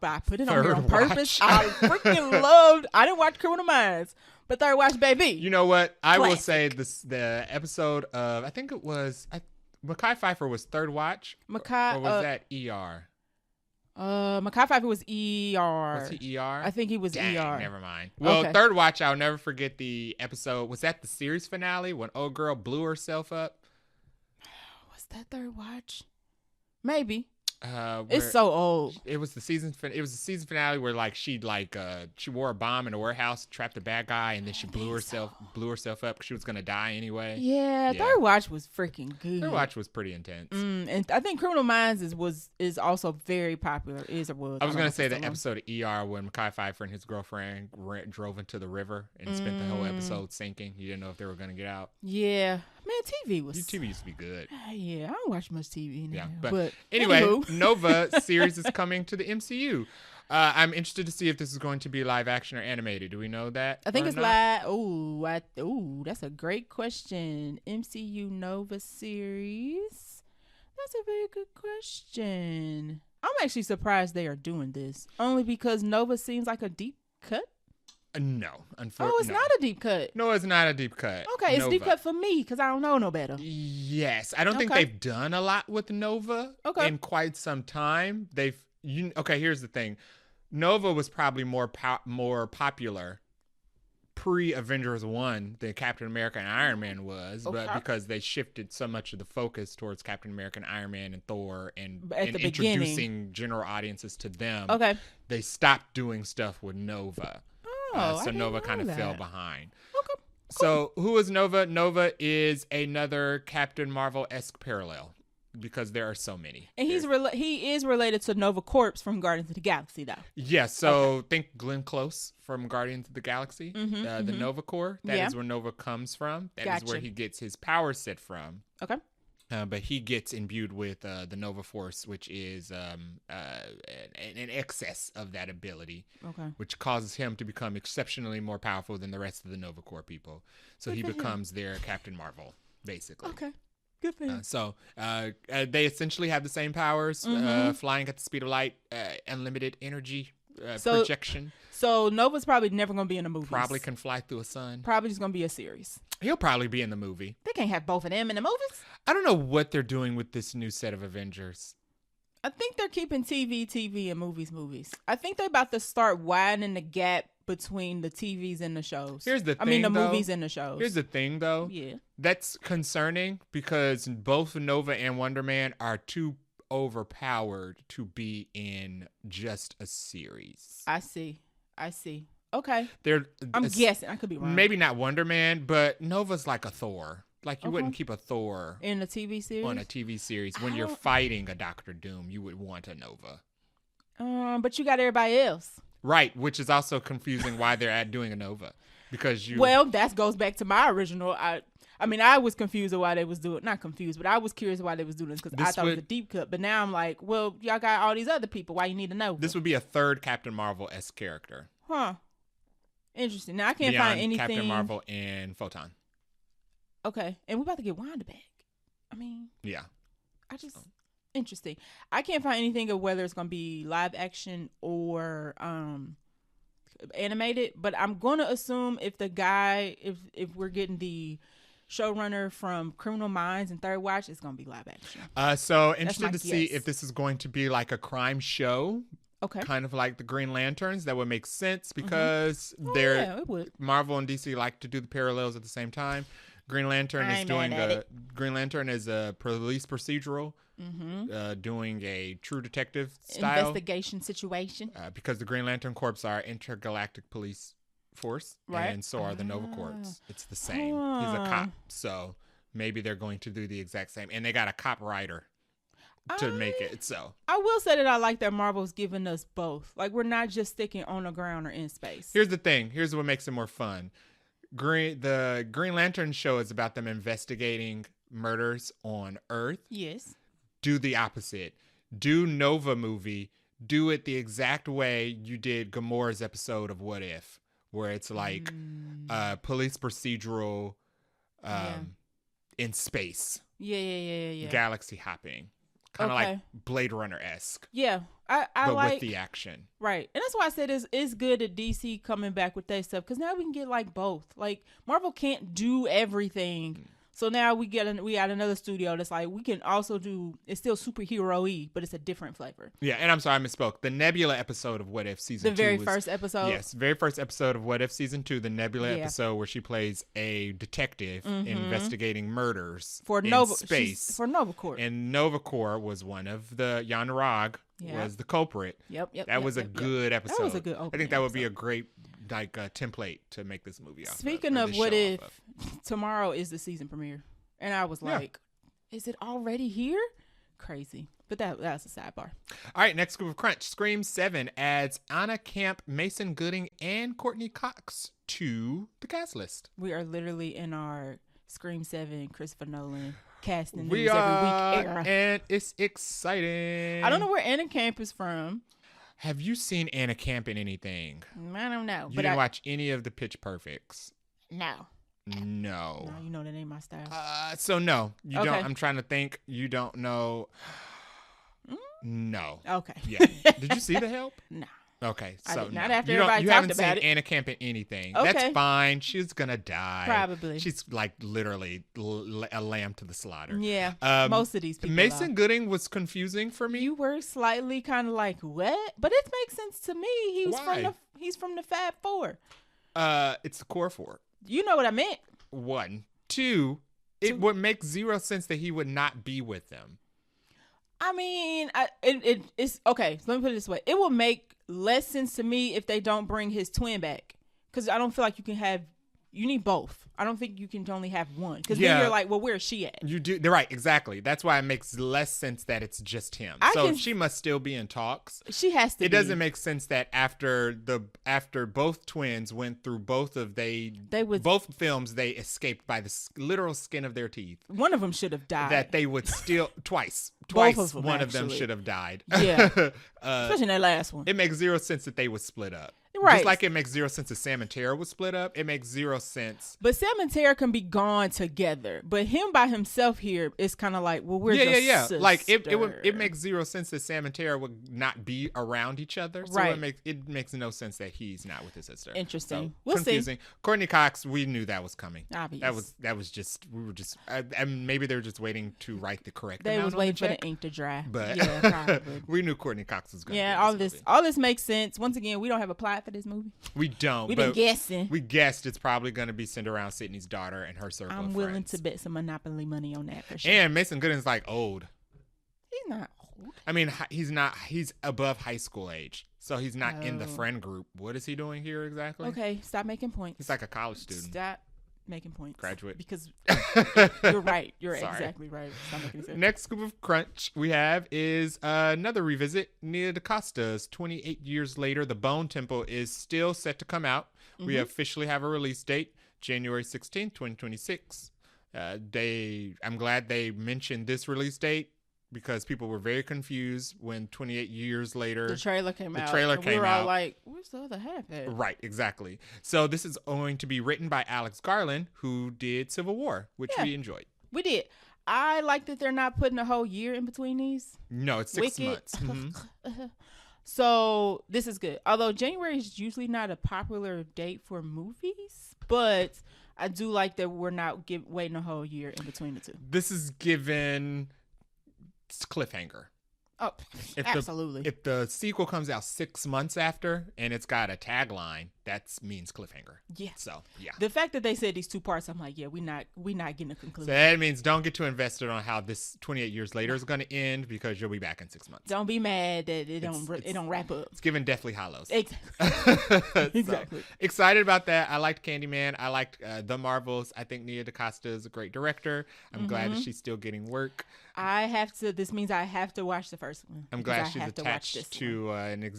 I put it on here on Third purpose. Watch. I freaking loved. I didn't watch Criminal Minds, but Third Watch, baby. You know what? I will Classic. say the episode of, I think it was, Mekhi Phifer was Third Watch, or was that ER? Mekhi Phifer was ER. Was he ER? I think he was ER. Never mind. Well, Okay. Third Watch, I'll never forget the episode. Was that the series finale when old girl blew herself up? Was that Third Watch? Maybe. Where It's so old. It was the season. It was the season finale where she wore a bomb in a warehouse, trapped a bad guy, and then she blew herself up because she was gonna die anyway. Yeah, Third Watch was freaking good. Third Watch was pretty intense. And I think Criminal Minds is also very popular. Is or was? I was gonna say the the episode of ER when Mekhi Phifer and his girlfriend drove into the river and spent the whole episode sinking. You didn't know if they were gonna get out. Yeah, man, TV was. TV used to be good. Yeah, I don't watch much TV now. Yeah, but anyway, anywho. Nova series is coming to the MCU. I'm interested to see if this is going to be live action or animated. Do we know that? I think or it's not? live. That's a great question. MCU Nova series. That's a very good question. I'm actually surprised they are doing this, only because Nova seems like a deep cut. No, unfortunately. It's not a deep cut. No, it's not a deep cut. Okay, it's Nova. deep cut for me because I don't know no better. Yes, I don't think Okay. they've done a lot with Nova in quite some time. Okay, here's the thing. Nova was probably more popular pre-Avengers 1 than Captain America and Iron Man was, but because they shifted so much of the focus towards Captain America and Iron Man and Thor and introducing general audiences to them, they stopped doing stuff with Nova. So Nova kind of fell behind. Okay. Cool. So who is Nova? Nova is another Captain Marvel-esque parallel because there are so many. And he is related to Nova Corps from Guardians of the Galaxy, though. Yes. So think Glenn Close from Guardians of the Galaxy, the Nova Corps. That is where Nova comes from. That is where he gets his power set from. Okay. But he gets imbued with the Nova Force, which is an excess of that ability, which causes him to become exceptionally more powerful than the rest of the Nova Corps people. So he becomes their Captain Marvel, basically. Okay. Good for him. So they essentially have the same powers, flying at the speed of light, unlimited energy projection. So Nova's probably never going to be in the movies. Probably can fly through a sun. Probably just going to be a series. He'll probably be in the movie. They can't have both of them in the movies. I don't know what they're doing with this new set of Avengers. I think they're keeping TV, and movies. I think they're about to start widening the gap between the TVs and the shows. The movies and the shows. Here's the thing, though. Yeah. That's concerning because both Nova and Wonder Man are too overpowered to be in just a series. I see. Okay. I'm guessing. I could be wrong. Maybe not Wonder Man, but Nova's like a Thor. Like you wouldn't keep a Thor in a TV series. On a TV series, when you're fighting a Doctor Doom, you would want a Nova. But you got everybody else. Right, which is also confusing why they're doing a Nova, because Well, that goes back to my original. I was confused at why they was doing. Not confused, but I was curious why they was doing this because I thought it was a deep cut. But now I'm like, well, y'all got all these other people. Why you need to know? This would be a third Captain Marvel-esque character. Huh. Interesting. Now I can't find anything. Captain Marvel and Photon. Okay, and we're about to get Wanda back. Yeah. Interesting. I can't find anything of whether it's going to be live action or animated, but I'm going to assume if we're getting the showrunner from Criminal Minds and Third Watch, it's going to be live action. So interested to see if this is going to be like a crime show. Okay. Kind of like the Green Lanterns. That would make sense because it would. Marvel and DC like to do the parallels at the same time. Green Lantern I is ain't doing mad at Green Lantern is a police procedural, doing a True Detective style investigation situation. because the Green Lantern Corps are intergalactic police force, Right. and so are the Nova Corps. It's the same. He's a cop, so maybe they're going to do the exact same. And they got a cop writer to make it. So I will say that I like that Marvel's giving us both. Like, we're not just sticking on the ground or in space. here's the thing. Here's what makes it more fun. The Green Lantern show is about them investigating murders on Earth. Yes. Do the opposite. Do Nova movie. Do it the exact way you did Gamora's episode of What If, where it's like police procedural in space. Yeah. Galaxy hopping. Kind of like Blade Runner-esque. Yeah. I but like with the action. Right. And that's why I said it's good that DC coming back with that stuff, because now we can get like both. Like, Marvel can't do everything. So now we got another studio that's like, we can also do, it's still superhero-y, but it's a different flavor. Yeah, and I'm sorry, I misspoke. The Nebula episode of What If season 2 The very first episode? Yes, very first episode of What If season 2, the Nebula episode where she plays a detective investigating murders in space. For Nova Corps. And Nova Corps was one of the, Jan Rog was the culprit. That was a good episode. That was a good opening. I think that would be a great template to make this movie off. Speaking of What If, tomorrow is the season premiere, and I was like, "Is it already here?" Crazy, but that's a sidebar. All right, next scoop of crunch. Scream 7 adds Anna Camp, Mason Gooding, and Courtney Cox to the cast list. We are literally in our Scream 7 Christopher Nolan casting news every week era, and it's exciting. I don't know where Anna Camp is from. Have you seen Anna Camp in anything? I don't know. You didn't watch any of the Pitch Perfects? No. No, you know that ain't my style. So no, you don't. I'm trying to think. You don't know. No. Okay. Yeah. Did you see The Help? No. Okay, so not after everybody you talked haven't about seen it. Anna Camp in anything. Okay. That's fine. She's gonna die. Probably. She's like literally a lamb to the slaughter. Yeah. Most of these people. Mason Gooding was confusing for me. You were slightly kind of like, what? But it makes sense to me. Why? He's from the Fab Four. It's the Core Four. You know what I meant. 1, 2. It would make zero sense that he would not be with them. I mean, it's okay. So let me put it this way: it will make less sense to me if they don't bring his twin back, because I don't feel like you can have. You need both. I don't think you can only have one, because then you're like, well, where is she at? You do. They're right. Exactly. That's why it makes less sense that it's just him. She must still be in talks. She has to. It doesn't make sense that after both twins went through both films, they escaped by the literal skin of their teeth. One of them should have died. That they would still twice. Both of them, one of them should have died. Yeah. Especially in that last one. It makes zero sense that they would split up. Right. Just like it makes zero sense that Sam and Tara would split up. It makes zero sense. But Sam and Tara can be gone together. But him by himself here is kind of like, well, we're sister. Like it makes zero sense that Sam and Tara would not be around each other. So right. it makes no sense that he's not with his sister. Interesting. So, we'll confusing. See. Courtney Cox, we knew that was coming. Obvious. That was just maybe they were just waiting to write the correct. They was waiting for the ink to dry. But yeah, probably. We knew Courtney Cox was going. Yeah, all this makes sense. Once again, we don't have a plot for this movie. We don't. We've been guessing. We guessed it's probably going to be centered around Sydney's daughter and her circle. I'm willing to bet some Monopoly money on that for sure. And Mason Gooding's like old. He's not old. I mean, he's not. He's above high school age, so he's not in the friend group. What is he doing here exactly? Okay, stop making points. He's like a college student. Stop making points. Graduate. Because you're right. You're exactly right. Stop making sense. Next scoop of crunch we have is another revisit. Nia DaCosta's 28 years later, The Bone Temple is still set to come out. Mm-hmm. We officially have a release date, January 16th, 2026. I'm glad they mentioned this release date, because people were very confused when 28 years later the trailer came out. We were all like, where's the other half at? Right, exactly. So this is going to be written by Alex Garland, who did Civil War, which we enjoyed. We did. I like that they're not putting a whole year in between these. No, it's 6 months. Mm-hmm. So this is good. Although January is usually not a popular date for movies, but I do like that we're not waiting a whole year in between the two. This is given cliffhanger. Oh, absolutely. If the sequel comes out 6 months after and it's got a tagline, that means cliffhanger. Yeah. So yeah. The fact that they said these 2 parts, I'm like, yeah, we not getting a So conclusion. that means don't get too invested on how this 28 years later is going to end, because you'll be back in 6 months. Don't be mad that it don't wrap up. It's giving Deathly Hallows. Exactly. So, excited about that. I liked Candyman. I liked The Marvels. I think Nia DaCosta is a great director. I'm glad that she's still getting work. This means I have to watch the first one. I'm glad she's attached to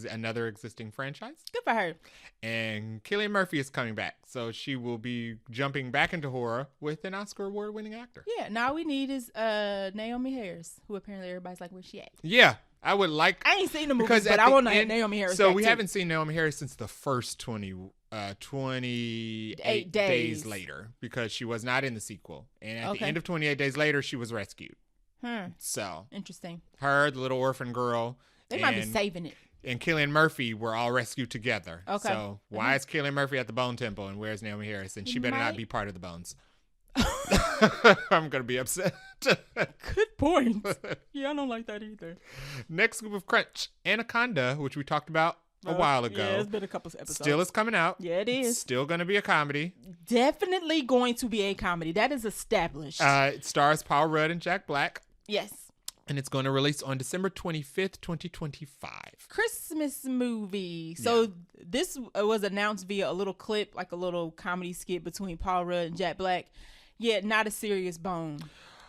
another existing franchise. Good for her. And Cillian Murphy is coming back, so she will be jumping back into horror with an Oscar award-winning actor. Yeah, now all we need is Naomi Harris, who apparently everybody's like, where's she at? Yeah, I would like. I ain't seen the movie, but I want Naomi Harris. So we haven't seen Naomi Harris since the first 28 days later, because she was not in the sequel, and at the end of 28 days later, she was rescued. So interesting. Her, the little orphan girl, they might be saving it. And Cillian Murphy were all rescued together. Okay. So why is Cillian Murphy at the Bone Temple and where's Naomi Harris? And she better not be part of the Bones. I'm gonna be upset. Good point. Yeah, I don't like that either. Next group of Crunch, Anaconda, which we talked about a while ago. Yeah, it's been a couple episodes. Still is coming out. Yeah, it is. Still gonna be a comedy. Definitely going to be a comedy. That is established. It stars Paul Rudd and Jack Black. Yes. And it's going to release on December 25th, 2025. Christmas movie. So this was announced via a little clip, like a little comedy skit between Paul Rudd and Jack Black. Yet not a serious bone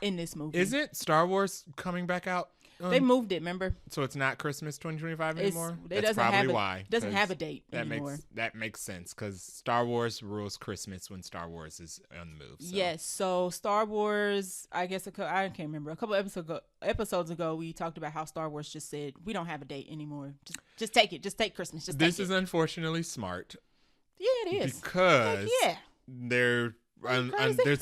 in this movie. Isn't Star Wars coming back out? They moved it, remember? So it's not Christmas 2025 anymore? That's probably why. It doesn't have a date anymore. That makes sense, because Star Wars rules Christmas when Star Wars is on the move. So. Yes, so Star Wars, I guess, I can't remember. A couple episodes ago, we talked about how Star Wars just said, we don't have a date anymore. Just take it. Just take Christmas. This is unfortunately smart. Yeah, it is. Because there's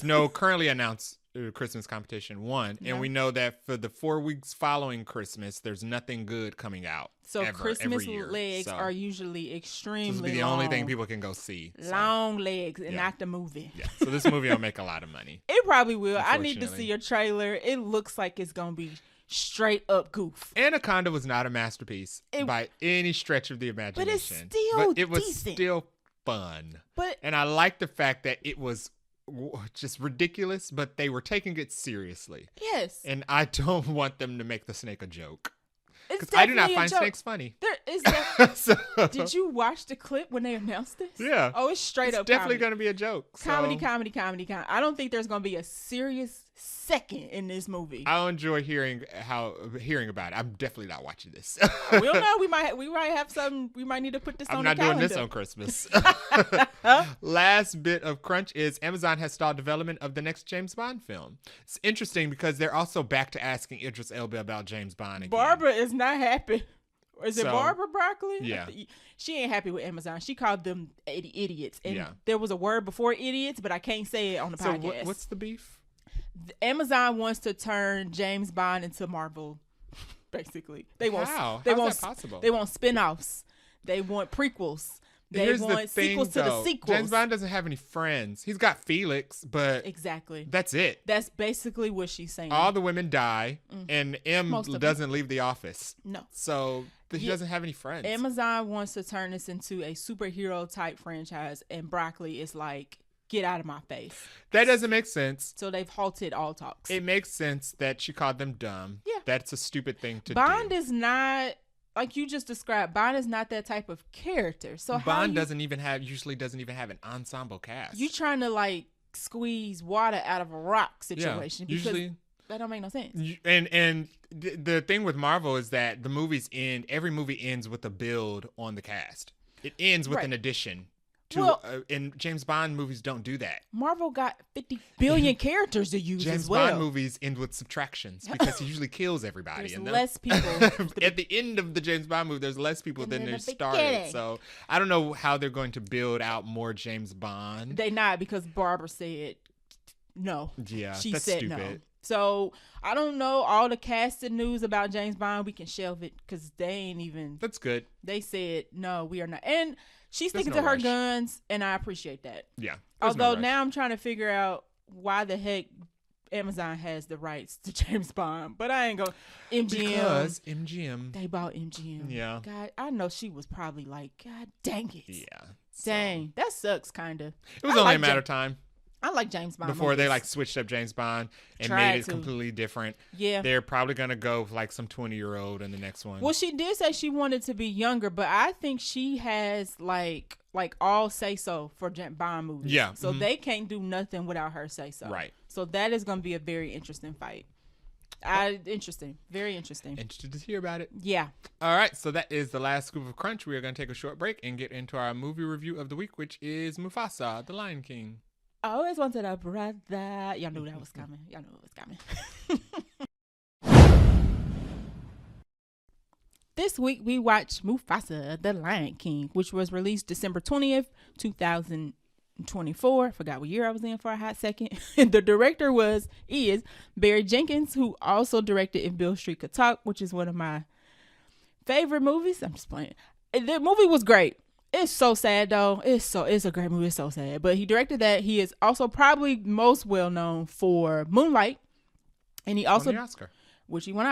no currently announced Christmas competition and we know that for the 4 weeks following Christmas, there's nothing good coming out. So Christmas legs are usually extremely this will be the only thing people can go see. Long legs and not the movie. Yeah. So this movie will make a lot of money. It probably will. I need to see a trailer. It looks like it's gonna be straight up goof. Anaconda was not a masterpiece by any stretch of the imagination. But it was decent. Still fun. And I like the fact that it was just ridiculous, but they were taking it seriously. Yes. And I don't want them to make the snake a joke. Because I do not find snakes funny. There is Did you watch the clip when they announced this? Yeah. Oh, it's straight up definitely going to be a joke. Comedy. I don't think there's going to be a serious second in this movie. I'll enjoy hearing about it. I'm definitely not watching this. We don't know. We might have something. We might need to put this on the calendar. I'm not doing this on Christmas. Last bit of crunch is Amazon has stalled development of the next James Bond film. It's interesting because they're also back to asking Idris Elba about James Bond again. Barbara is not happy. Is it Barbara Broccoli? Yeah. She ain't happy with Amazon. She called them idiots. And there was a word before idiots, but I can't say it on the podcast. So what's the beef? Amazon wants to turn James Bond into Marvel, basically. How's that possible? They want spin-offs. They want prequels. They want sequels to the sequels. James Bond doesn't have any friends. He's got Felix, but exactly, that's it. That's basically what she's saying. All the women die, and M doesn't leave the office. No. So he doesn't have any friends. Amazon wants to turn this into a superhero type franchise, and Broccoli is like, get out of my face. That doesn't make sense. So they've halted all talks. It makes sense that she called them dumb. Yeah. That's a stupid thing to do. Bond is not, like you just described, Bond is not that type of character. So Bond usually doesn't even have an ensemble cast. You trying to like squeeze water out of a rock situation. Yeah, usually. That don't make no sense. And the thing with Marvel is that the movies end, every movie ends with a build on the cast. It ends with an addition. And James Bond movies don't do that. Marvel got 50 billion characters to use James as well. Bond movies end with subtractions because he usually kills everybody. There's less people. At the end of the James Bond movie, there's less people than there started. So I don't know how they're going to build out more James Bond. They not, because Barbara said no. Yeah, she that's said stupid. No. So I don't know all the casting news about James Bond. We can shelve it because they ain't even. That's good. They said no, we are not. And she's sticking to her guns, and I appreciate that. Yeah. Although now I'm trying to figure out why the heck Amazon has the rights to James Bond, but I ain't gonna MGM. Because MGM. They bought MGM. Yeah. God, I know she was probably like, God dang it. Yeah. Dang, that sucks, kind of. It was only a matter of time. I like James Bond before movies. they like switched up James Bond and Tried made it to. completely different. Yeah. They're probably going to go for like some 20-year-old in the next one. Well, she did say she wanted to be younger, but I think she has like all say so for Bond movies. Yeah. So they can't do nothing without her say so. Right. So that is going to be a very interesting fight. Interesting. Very interesting. Interested to hear about it. Yeah. All right. So that is the last scoop of Crunch. We are going to take a short break and get into our movie review of the week, which is Mufasa, the Lion King. I always wanted a brother. Y'all knew that was coming. Y'all knew it was coming. This week we watched Mufasa, the Lion King, which was released December 20th, 2024. I forgot what year I was in for a hot second. The director is Barry Jenkins, who also directed If Beale Street Could Talk, which is one of my favorite movies. I'm just playing. The movie was great. It's so sad though. It's a great movie. It's so sad. But he directed that. He is also probably most well known for Moonlight, and he also won the Oscar. Which won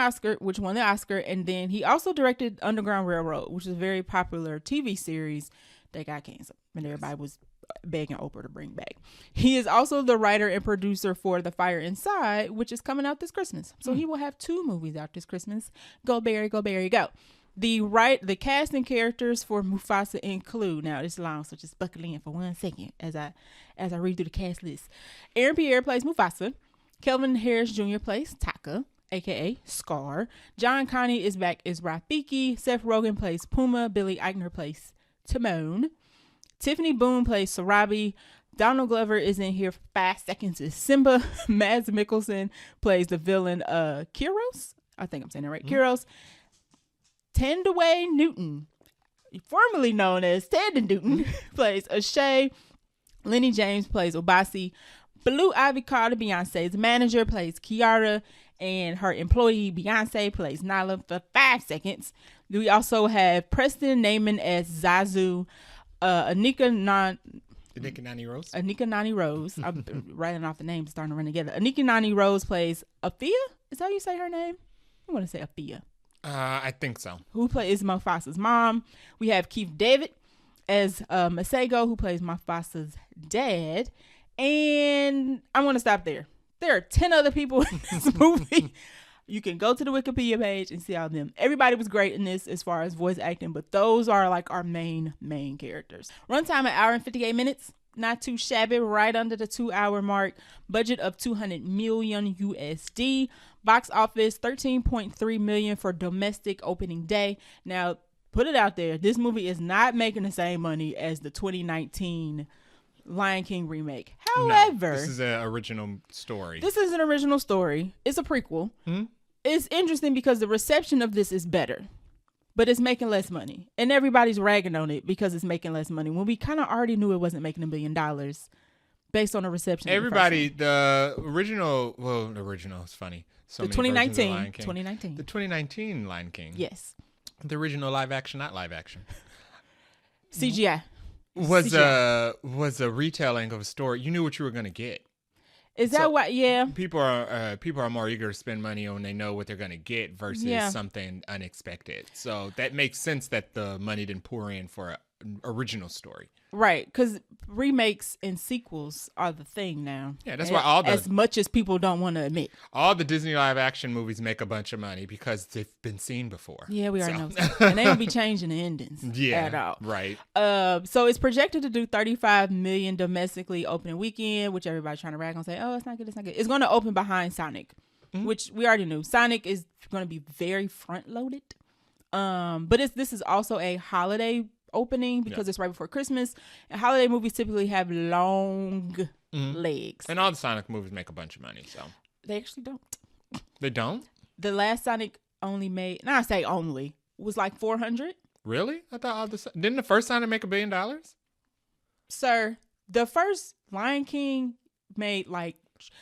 the Oscar, and then he also directed Underground Railroad, which is a very popular TV series that got canceled, and everybody was begging Oprah to bring back. He is also the writer and producer for The Fire Inside, which is coming out this Christmas. So he will have 2 movies out this Christmas. Go Barry, go Barry, go. The cast and characters for Mufasa include, now it's long, so just buckle in for 1 second as I read through the cast list. Aaron Pierre plays Mufasa. Kelvin Harris Jr. plays Taka, aka Scar. John Connie is back as Rafiki. Seth Rogen plays Puma. Billy Eichner plays Timon. Tiffany Boone plays Sarabi. Donald Glover is in here for 5 seconds as Simba. Mads Mikkelsen plays the villain Kyros. I think I'm saying that right. Kyros. Tandaway Newton, formerly known as Tandon Newton, plays Ashay. Lenny James plays Obasi. Blue Ivy Carter, Beyonce's manager, plays Kiara. And her employee, Beyonce, plays Nala for 5 seconds. We also have Preston Naaman as Zazu. Anika Nani Rose. I'm writing off the names, starting to run together. Anika Nani Rose plays Afia. Is that how you say her name? I want to say Afia. I think so. Who is Mufasa's mom. We have Keith David as Masego, who plays Mufasa's dad. And I want to stop there. There are 10 other people in this movie. You can go to the Wikipedia page and see all of them. Everybody was great in this as far as voice acting, but those are like our main characters. Runtime an hour and 58 minutes. Not too shabby, right under the 2-hour mark. Budget of $200 million USD. Box office $13.3 million for domestic opening day. Now, put it out there. This movie is not making the same money as the 2019 Lion King remake. However, this is an original story. This is an original story. It's a prequel. Mm-hmm. It's interesting because the reception of this is better, but it's making less money, and everybody's ragging on it because it's making less money when we kind of already knew it wasn't making $1 billion based on the reception. Everybody, the original is funny. So the 2019, the 2019 Lion King. Yes, the original live action, not live action. CGI was a retelling of a story. You knew what you were going to get. Is that why? Yeah. People are more eager to spend money on when they know what they're going to get versus something unexpected. So that makes sense that the money didn't pour in for an original story. Right, because remakes and sequels are the thing now. Yeah, that's why as much as people don't want to admit, all the Disney live action movies make a bunch of money because they've been seen before. Yeah, we already know, and they don't be changing the endings at all. Right. So it's projected to do $35 million domestically opening weekend, which everybody's trying to rag on, say, oh, it's not good. It's going to open behind Sonic, which we already knew. Sonic is going to be very front loaded. But this is also a holiday opening because it's right before Christmas, and holiday movies typically have long legs, and all the Sonic movies make a bunch of money, so they actually don't. They don't? The last Sonic only made, I say only, was like 400. Really? I thought didn't the first Sonic make $1 billion? Sir, the first Lion King made like,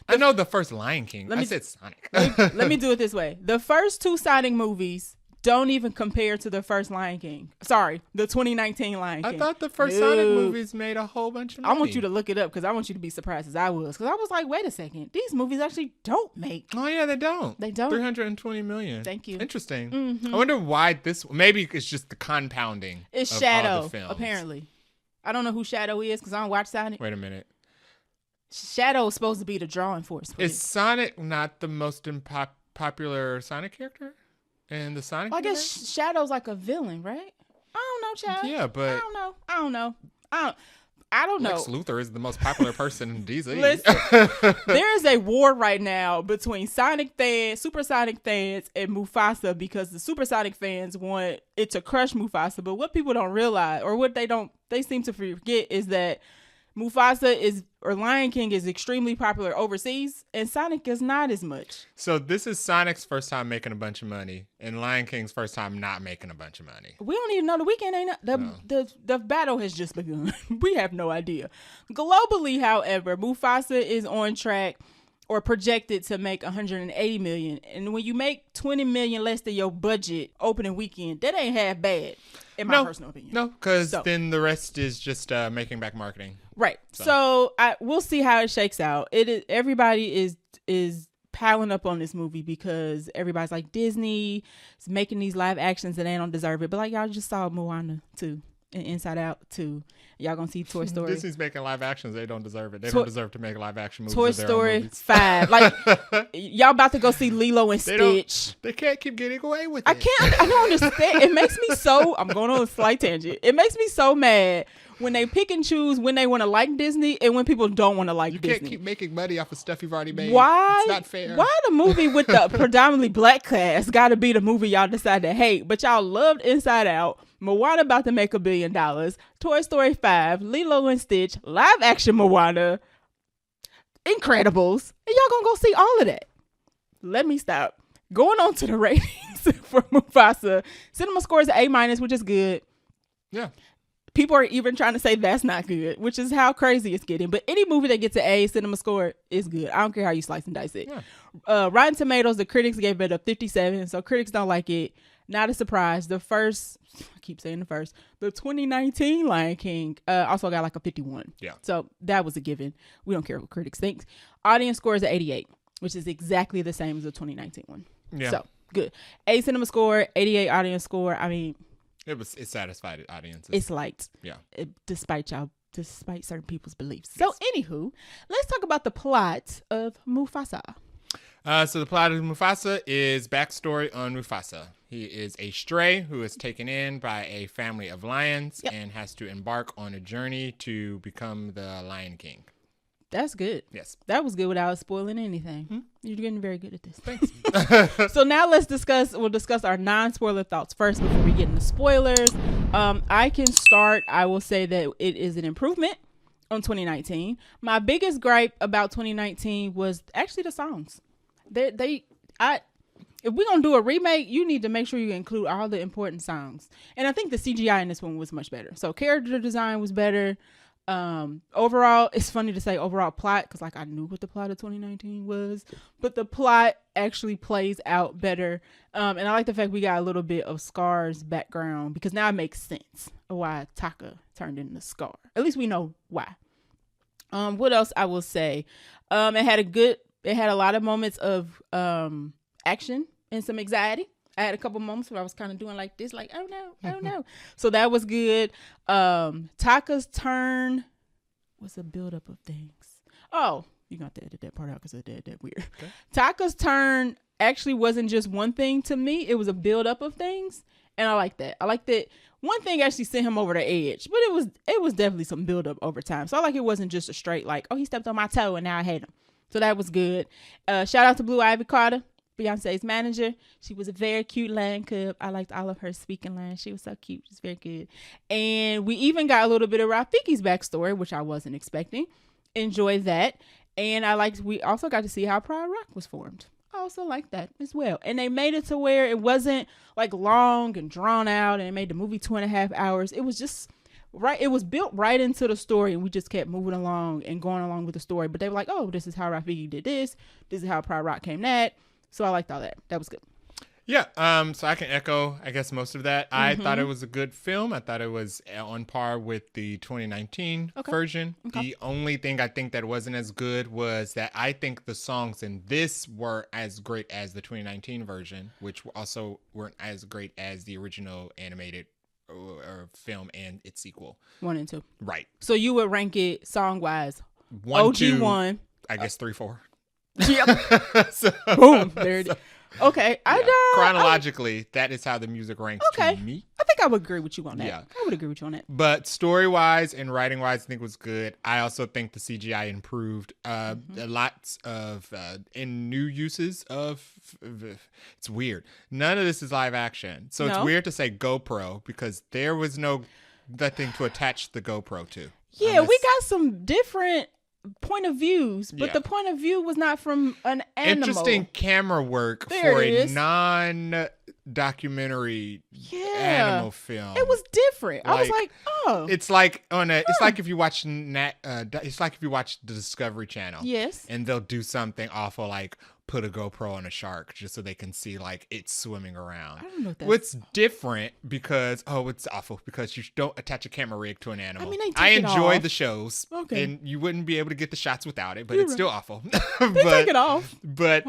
I know the first Lion King. I said Sonic. let me do it this way. The first 2 Sonic movies don't even compare to the first Lion King. Sorry, the 2019 Lion King. I thought the first Sonic movies made a whole bunch of money. I want you to look it up because I want you to be surprised as I was. Because I was like, wait a second. These movies actually don't make. Oh, yeah, they don't. They don't. 320 million. Thank you. Interesting. Mm-hmm. I wonder why this. Maybe it's just the compounding. It's of Shadow, all the films. apparently. I don't know who Shadow is because I don't watch Sonic. Wait a minute. Shadow is supposed to be the drawing force. Is Sonic not the most popular Sonic character in the Sonic Well, I universe? guess Shadow's like a villain, right? I don't know, child. Yeah, but I don't know. I don't know. Lex Luthor is the most popular person in DC. Listen, there is a war right now between Sonic fans, Supersonic fans, and Mufasa because the Supersonic fans want it to crush Mufasa. But what people don't realize, or what they seem to forget, is that Mufasa or Lion King is extremely popular overseas, and Sonic is not as much. So this is Sonic's first time making a bunch of money, and Lion King's first time not making a bunch of money. We don't even know. The weekend ain't the battle has just begun. We have no idea. Globally, however, Mufasa is on track or projected to make 180 million, and when you make 20 million less than your budget opening weekend, that ain't half bad, in my personal opinion. No, because then the rest is just making back marketing. Right. So we'll see how it shakes out. Everybody is piling up on this movie because everybody's like, Disney is making these live actions and they don't deserve it. But like, y'all just saw Moana 2 and Inside Out 2. Y'all gonna see Toy Story. Disney's making live actions. They don't deserve it. They don't deserve to make live action movies. Toy Story 5. Like, y'all about to go see Lilo and Stitch. They can't keep getting away with it. I don't understand. It makes me so, I'm going on a slight tangent. It makes me so mad when they pick and choose when they want to like Disney and when people don't want to like Disney. You can't keep making money off of stuff you've already made. Why? It's not fair. Why the movie with the predominantly black cast got to be the movie y'all decide to hate, but y'all loved Inside Out, Moana about to make $1 billion, Toy Story 5, Lilo and Stitch, live action Moana, Incredibles, and y'all gonna go see all of that. Let me stop. Going on to the ratings for Mufasa. Cinema score is A-, which is good. Yeah. People are even trying to say that's not good, which is how crazy it's getting. But any movie that gets an A cinema score is good. I don't care how you slice and dice it. Yeah. Rotten Tomatoes, the critics gave it a 57, so critics don't like it. Not a surprise. The 2019 Lion King also got like a 51. Yeah. So that was a given. We don't care what critics think. Audience score is an 88, which is exactly the same as the 2019 one. Yeah. So good. A cinema score, 88 audience score. I mean, it satisfied audiences. It's liked. Yeah. Despite certain people's beliefs. Yes. So anywho, let's talk about the plot of Mufasa. So the plot of Mufasa is backstory on Mufasa. He is a stray who is taken in by a family of lions and has to embark on a journey to become the Lion King. That's good. Yes. That was good without spoiling anything. Hmm? You're getting very good at this. Thanks. So now we'll discuss our non-spoiler thoughts first before we get into spoilers. I can start. I will say that it is an improvement on 2019. My biggest gripe about 2019 was actually the songs. If we're going to do a remake, you need to make sure you include all the important songs. And I think the CGI in this one was much better. So character design was better. Overall, it's funny to say overall plot because like I knew what the plot of 2019 was, but the plot actually plays out better. And I like the fact we got a little bit of Scar's background because now it makes sense of why Taka turned into Scar. At least we know why. What else I will say? It had a lot of moments of action and some anxiety. I had a couple moments where I was kind of doing like this, like, oh no. So that was good. Taka's turn was a buildup of things. Oh, you got to edit that part out because that weird. Okay. Taka's turn actually wasn't just one thing to me. It was a buildup of things. And I like that. I like that one thing actually sent him over the edge, but it was definitely some buildup over time. So I like it wasn't just a straight like, oh, he stepped on my toe and now I hate him. So that was good. Shout out to Blue Ivy Carter, Beyonce's manager. She was a very cute lion cub. I liked all of her speaking lines. She was so cute. She's very good. And we even got a little bit of Rafiki's backstory, which I wasn't expecting. Enjoyed that. And we also got to see how Pride Rock was formed. I also like that as well. And they made it to where it wasn't like long and drawn out and it made the movie 2.5 hours. It was just right. It was built right into the story and we just kept moving along and going along with the story. But they were like, oh, this is how Rafiki did this. This is how Pride Rock came that. So I liked all that. That was good. Yeah, so I can echo, I guess, most of that. I thought it was a good film. I thought it was on par with the 2019 version. Okay. The only thing I think that wasn't as good was that I think the songs in this were as great as the 2019 version, which also weren't as great as the original animated or film and its sequel. 1 and 2. Right. So you would rank it song-wise. 1, OG 2, 1. I guess 3, 4. Yep. So, Boom. There it is. Okay. Chronologically, that is how the music ranks to me. I think I would agree with you on that. Yeah. I would agree with you on that. But story-wise and writing-wise, I think was good. I also think the CGI improved. Lots of new uses of. It's weird. None of this is live action, so it's weird to say GoPro because there was nothing to attach the GoPro to. Yeah, we got some different point of views, but the point of view was not from an animal. Interesting camera work for a non-documentary animal film. It was different. I was like, oh, it's like it's like if you watch it's like if you watch the Discovery Channel. Yes. And they'll do something awful like put a GoPro on a shark just so they can see like it's swimming around. I don't know what that's. What's different because it's awful because you don't attach a camera rig to an animal. I mean, I enjoy the shows, and you wouldn't be able to get the shots without it, but it's still awful. They take it off. But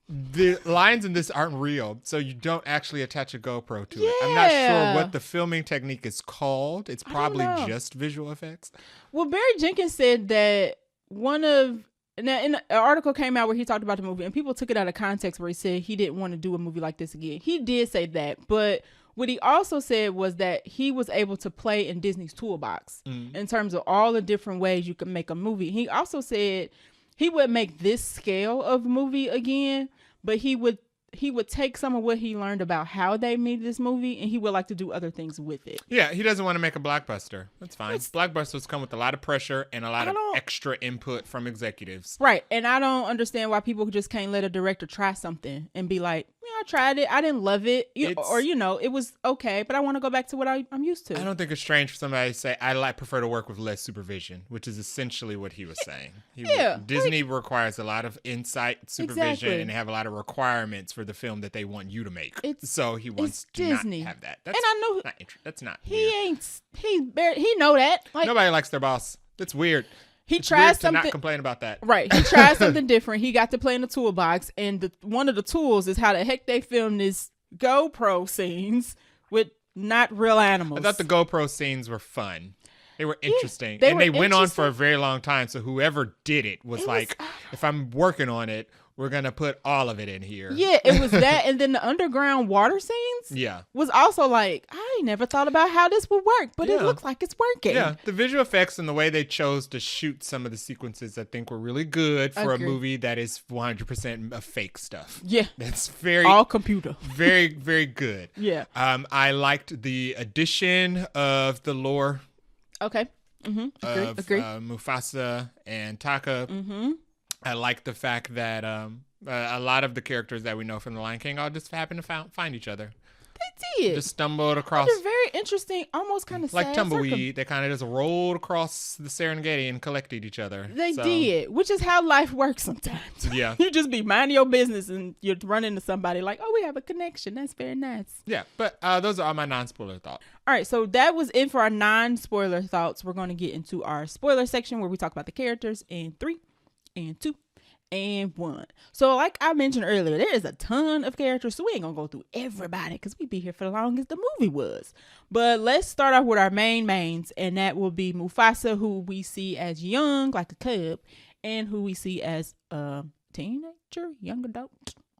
the lines in this aren't real, so you don't actually attach a GoPro to it. I'm not sure what the filming technique is called. It's probably just visual effects. Well, Barry Jenkins said that in an article came out where he talked about the movie, and people took it out of context where he said he didn't want to do a movie like this again. He did say that, but what he also said was that he was able to play in Disney's toolbox in terms of all the different ways you can make a movie. He also said he would make this scale of movie again, but he would take some of what he learned about how they made this movie, and he would like to do other things with it. Yeah, he doesn't want to make a blockbuster. That's fine. Blockbusters come with a lot of pressure and a lot of extra input from executives. Right, and I don't understand why people just can't let a director try something and be like, I tried it, I didn't love it, it was okay, but I want to go back to what I'm used to. I don't think it's strange for somebody to say, I prefer to work with less supervision, which is essentially what he was saying. Disney requires a lot of insight, supervision, and they have a lot of requirements for the film that they want you to make. So he wants to Disney. Not have that. That's, and I know that's not weird. He know that. Like, nobody likes their boss. That's weird. He tried something. To not complain about that. Right. He tried something different. He got to play in the toolbox, and one of the tools is how the heck they filmed this GoPro scenes with not real animals. I thought the GoPro scenes were fun. They were interesting. They went on for a very long time. So whoever did it was like, if I'm working on it, we're going to put all of it in here. Yeah, it was that. And then the underground water scenes was also like, I never thought about how this would work, but it looks like it's working. Yeah, the visual effects and the way they chose to shoot some of the sequences, I think, were really good for a movie that is 100% of fake stuff. Yeah. That's all computer. Very, very good. Yeah. I liked the addition of the lore. Okay. Mm-hmm. Agree. Mufasa and Taka. Mm-hmm. I like the fact that a lot of the characters that we know from The Lion King all just happen to find each other. They did. Just stumbled across. They're very interesting, almost kind of like tumbleweed. They kind of just rolled across the Serengeti and collected each other. They did, which is how life works sometimes. Yeah. You just be minding your business and you run into somebody like, oh, we have a connection. That's very nice. Yeah, but those are all my non-spoiler thoughts. All right, so that was it for our non-spoiler thoughts. We're going to get into our spoiler section where we talk about the characters in 3 and 2 and 1. So like I mentioned earlier, there is a ton of characters, so we ain't gonna go through everybody because we be here for the long as the movie was. But let's start off with our mains, and that will be Mufasa, who we see as young, like a cub, and who we see as a teenager, young adult,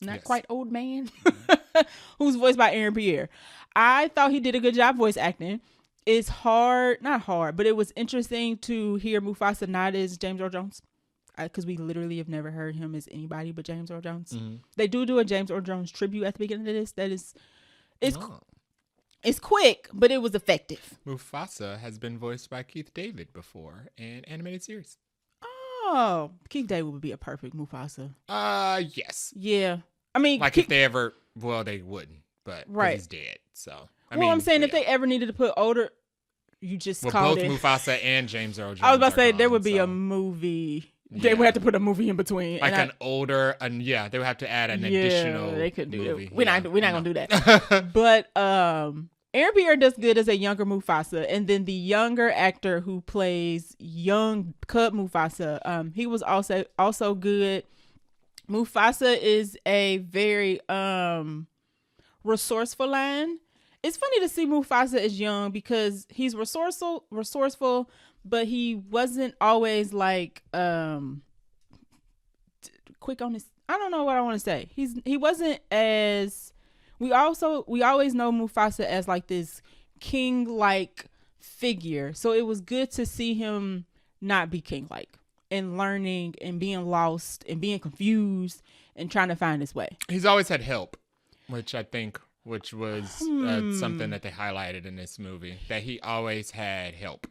not quite old man, who's voiced by Aaron Pierre. I thought he did a good job voice acting. It's not hard, but it was interesting to hear Mufasa not as James Earl Jones. Because we literally have never heard him as anybody but James Earl Jones. Mm-hmm. They do a James Earl Jones tribute at the beginning of this. That is, it's quick, but it was effective. Mufasa has been voiced by Keith David before in animated series. Oh, Keith David would be a perfect Mufasa. Yes. Yeah. I mean, like if they ever, they wouldn't, but he's dead. So I'm saying if they ever needed to put older. You just called both it. Mufasa and James Earl Jones. I was about to say there would be a movie. They would have to put a movie in between. Like they would have to add an additional they couldn't do movie. that. We're not going to do that. But Aaron Pierre does good as a younger Mufasa. And then the younger actor who plays young Cub Mufasa, he was also good. Mufasa is a very resourceful lion. It's funny to see Mufasa as young because he's resourceful, but he wasn't always like quick on his. I don't know what I want to say. He wasn't as. We always know Mufasa as like this king-like figure, so it was good to see him not be king-like and learning and being lost and being confused and trying to find his way. He's always had help, which was something that they highlighted in this movie, that he always had help.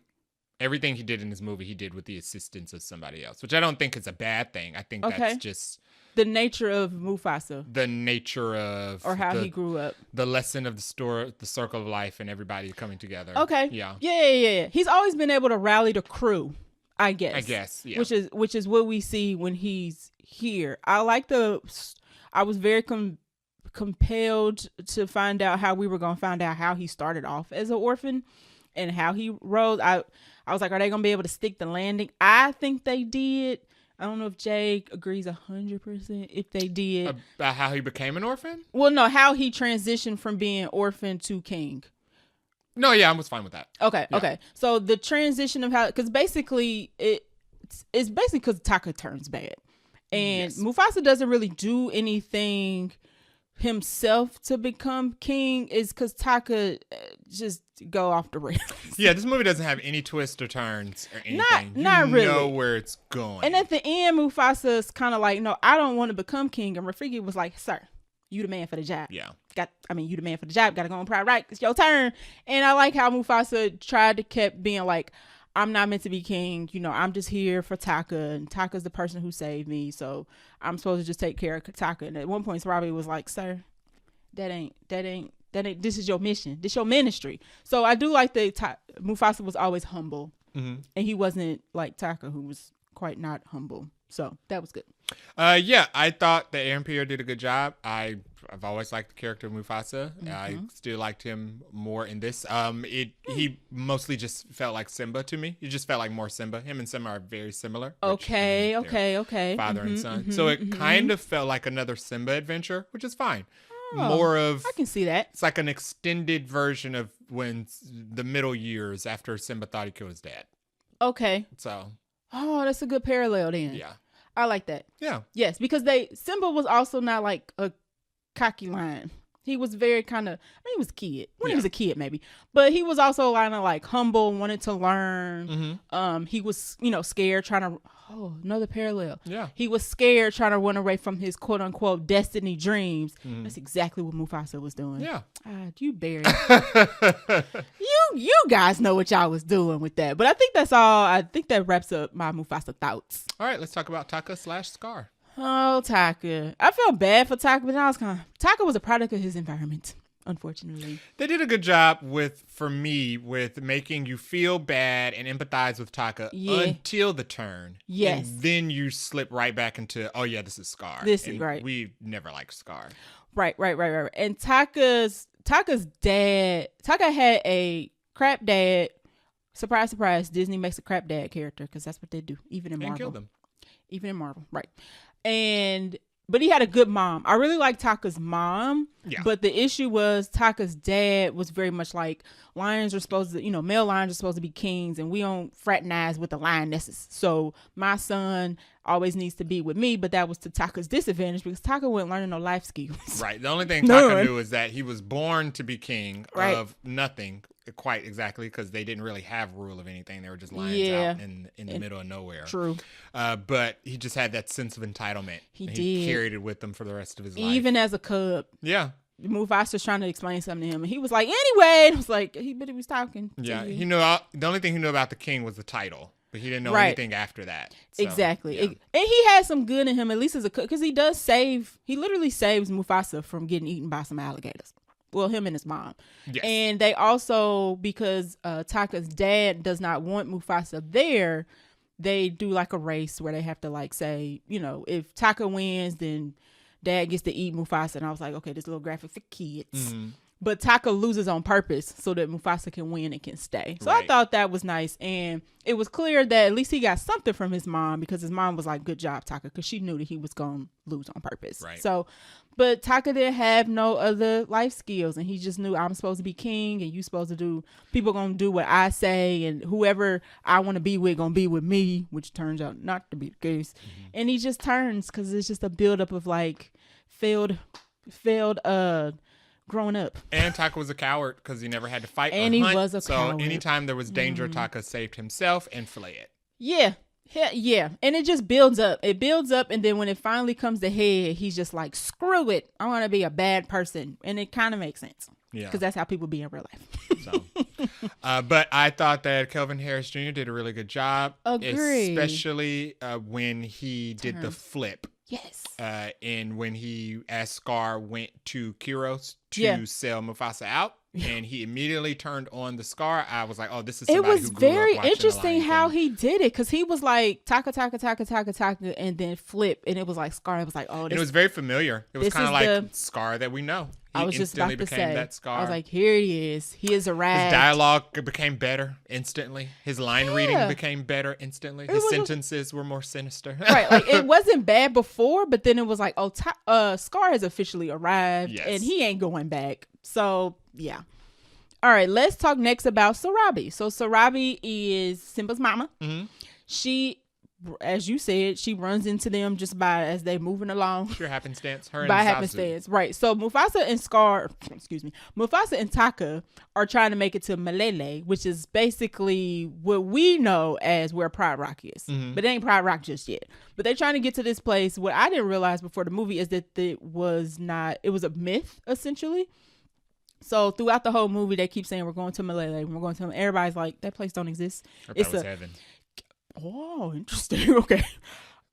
Everything he did in this movie, he did with the assistance of somebody else, which I don't think is a bad thing. I think that's just the nature of Mufasa. The nature of... Or how he grew up. The lesson of the circle of life and everybody coming together. Okay. Yeah. He's always been able to rally the crew, I guess. Yeah. Which is what we see when he's here. I was very compelled to find out how we were going to find out how he started off as an orphan and how he rose. I was like, are they going to be able to stick the landing? I think they did. I don't know if Jay agrees 100% if they did. About how he became an orphan? Well, no, how he transitioned from being orphan to king. No, yeah, I was fine with that. Okay. So the transition of how, because basically it's basically because Taka turns bad. And Mufasa doesn't really do anything himself to become king, is because Taka just go off the rails. Yeah, this movie doesn't have any twists or turns or anything. Not really. You know where it's going. And at the end, Mufasa's kind of like, no, I don't want to become king. And Rafiki was like, sir, you the man for the job. Yeah. You the man for the job. Got to go on pride right. It's your turn. And I like how Mufasa tried to keep being like, I'm not meant to be king. You know, I'm just here for Taka, and Taka's the person who saved me. So I'm supposed to just take care of Taka. And at one point, Sarabi was like, sir, that ain't, this is your mission. This your ministry. So I do like that Mufasa was always humble. Mm-hmm. And he wasn't like Taka, who was quite not humble. So that was good. Yeah, I thought that Aaron Pierre did a good job. I've always liked the character of Mufasa. Mm-hmm. I still liked him more in this. He mostly just felt like Simba to me. He just felt like more Simba. Him and Simba are very similar. Okay. Father and son. So it kind of felt like another Simba adventure, which is fine. More of... I can see that. It's like an extended version of when the middle years after Simba thought he killed his dad. Okay. So... Oh, that's a good parallel then. Yeah. I like that. Yeah. Yes, because Simba was also not like a cocky lion. He was very kind of, he was a kid. He was a kid maybe. But he was also kind of like humble, wanted to learn. Mm-hmm. He was, scared, trying to, another parallel. Yeah. He was scared, trying to run away from his quote unquote destiny dreams. Mm-hmm. That's exactly what Mufasa was doing. Yeah. You Barry. you guys know what y'all was doing with that. But I think that's all. I think that wraps up my Mufasa thoughts. All right, let's talk about Taka/Scar. Oh, Taka. I felt bad for Taka, but I was Taka was a product of his environment, unfortunately. They did a good job with making you feel bad and empathize with Taka until the turn. Yes. And then you slip right back into, oh yeah, this is Scar. Right. We never liked Scar. Right. And Taka's dad, Taka had a crap dad. Surprise, surprise, Disney makes a crap dad character because that's what they do, even in Marvel. And killed them. Even in Marvel, right. But he had a good mom. I really like Taka's mom. Yeah. But the issue was Taka's dad was very much like lions are supposed to, male lions are supposed to be kings, and we don't fraternize with the lionesses. So my son always needs to be with me, but that was to Taka's disadvantage because Taka wasn't learning no life skills. Right. The only thing Taka knew is that he was born to be king of nothing. Quite exactly, because they didn't really have rule of anything. They were just lions out in the middle of nowhere. True. But he just had that sense of entitlement. He carried it with him for the rest of his life. Even as a cub. Yeah. Mufasa's trying to explain something to him, and he was like, anyway. And I was like, but he was talking. Yeah. He knew the only thing he knew about the king was the title, but he didn't know anything after that. So, exactly. Yeah. And he had some good in him, at least as a cook, because he literally saves Mufasa from getting eaten by some alligators. Well, him and his mom. Yes. And they also, because Taka's dad does not want Mufasa there, they do like a race where they have to like say, you know, if Taka wins, then Dad gets to eat Mufasa. And I was like, okay, this little graphic for kids. But Taka loses on purpose so that Mufasa can win and can stay. So I thought that was nice. And it was clear that at least he got something from his mom, because his mom was like, good job, Taka, because she knew that he was going to lose on purpose. Right. So, but Taka didn't have no other life skills. And he just knew, I'm supposed to be king and you supposed to do, people going to do what I say. And whoever I want to be with going to be with me, which turns out not to be the case. And he just turns, because it's just a buildup of like failed growing up. And Taka was a coward because he never had to fight and or he hunt. was a coward. So anytime there was danger, Taka saved himself and fled. Yeah. And it just builds up. It builds up, and then when it finally comes to head, he's just like, screw it. I want to be a bad person. And it kind of makes sense. Yeah. Because that's how people be in real life. So, but I thought that Kelvin Harris Jr. did a really good job. Agreed. Especially when he did the flip. Yes. And when he, as Scar, went to Kiros to sell Mufasa out, and he immediately turned on the Scar, I was like, oh, this is somebody who grew up watching very The Lion interesting how King. he did it, because he was like, Taka, and then flip, and it was like Scar. It was like, oh, this, and it was very familiar. It was kind of like the Scar that we know. He I was just about to became say, that Scar. I was like, here he is. He has arrived. His dialogue became better instantly. His line reading became better instantly. His sentences were more sinister. Right. Like, it wasn't bad before, but then it was like, oh, Scar has officially arrived, and he ain't going back. So, yeah. All right, let's talk next about Sarabi. So Sarabi is Simba's mama. She, as you said, she runs into them just by as they moving along. Pure happenstance. Her and by Zazu. happenstance, right? So Mufasa and Taka are trying to make it to Malele, which is basically what we know as where Pride Rock is, but it ain't Pride Rock just yet. But they're trying to get to this place. What I didn't realize before the movie is that it was a myth essentially. So throughout the whole movie, they keep saying we're going to Malele. We're going to. Everybody's like, that place don't exist. It's heaven. Oh, interesting. Okay.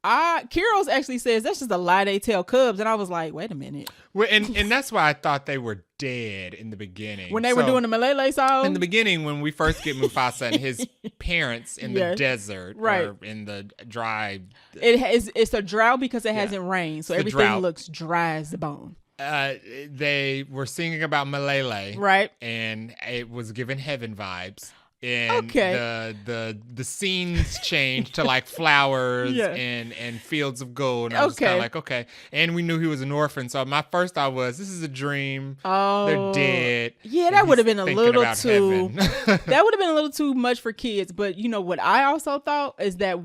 Kiros actually says that's just a lie they tell cubs, and I was like, wait a minute. Well, and that's why I thought they were dead in the beginning. When they were doing the Malele song? In the beginning, when we first get Mufasa and his parents in the desert, or in the dry. It's a drought because it hasn't rained, so everything looks dry as the bone. They were singing about Malele, right? And it was giving heaven vibes. And the scenes changed to like flowers and fields of gold. And I was kind of like, okay. And we knew he was an orphan. So my first thought was, this is a dream. Oh, they're dead. Yeah, that would have been a little too. That would have been a little too much for kids. But you know what I also thought is that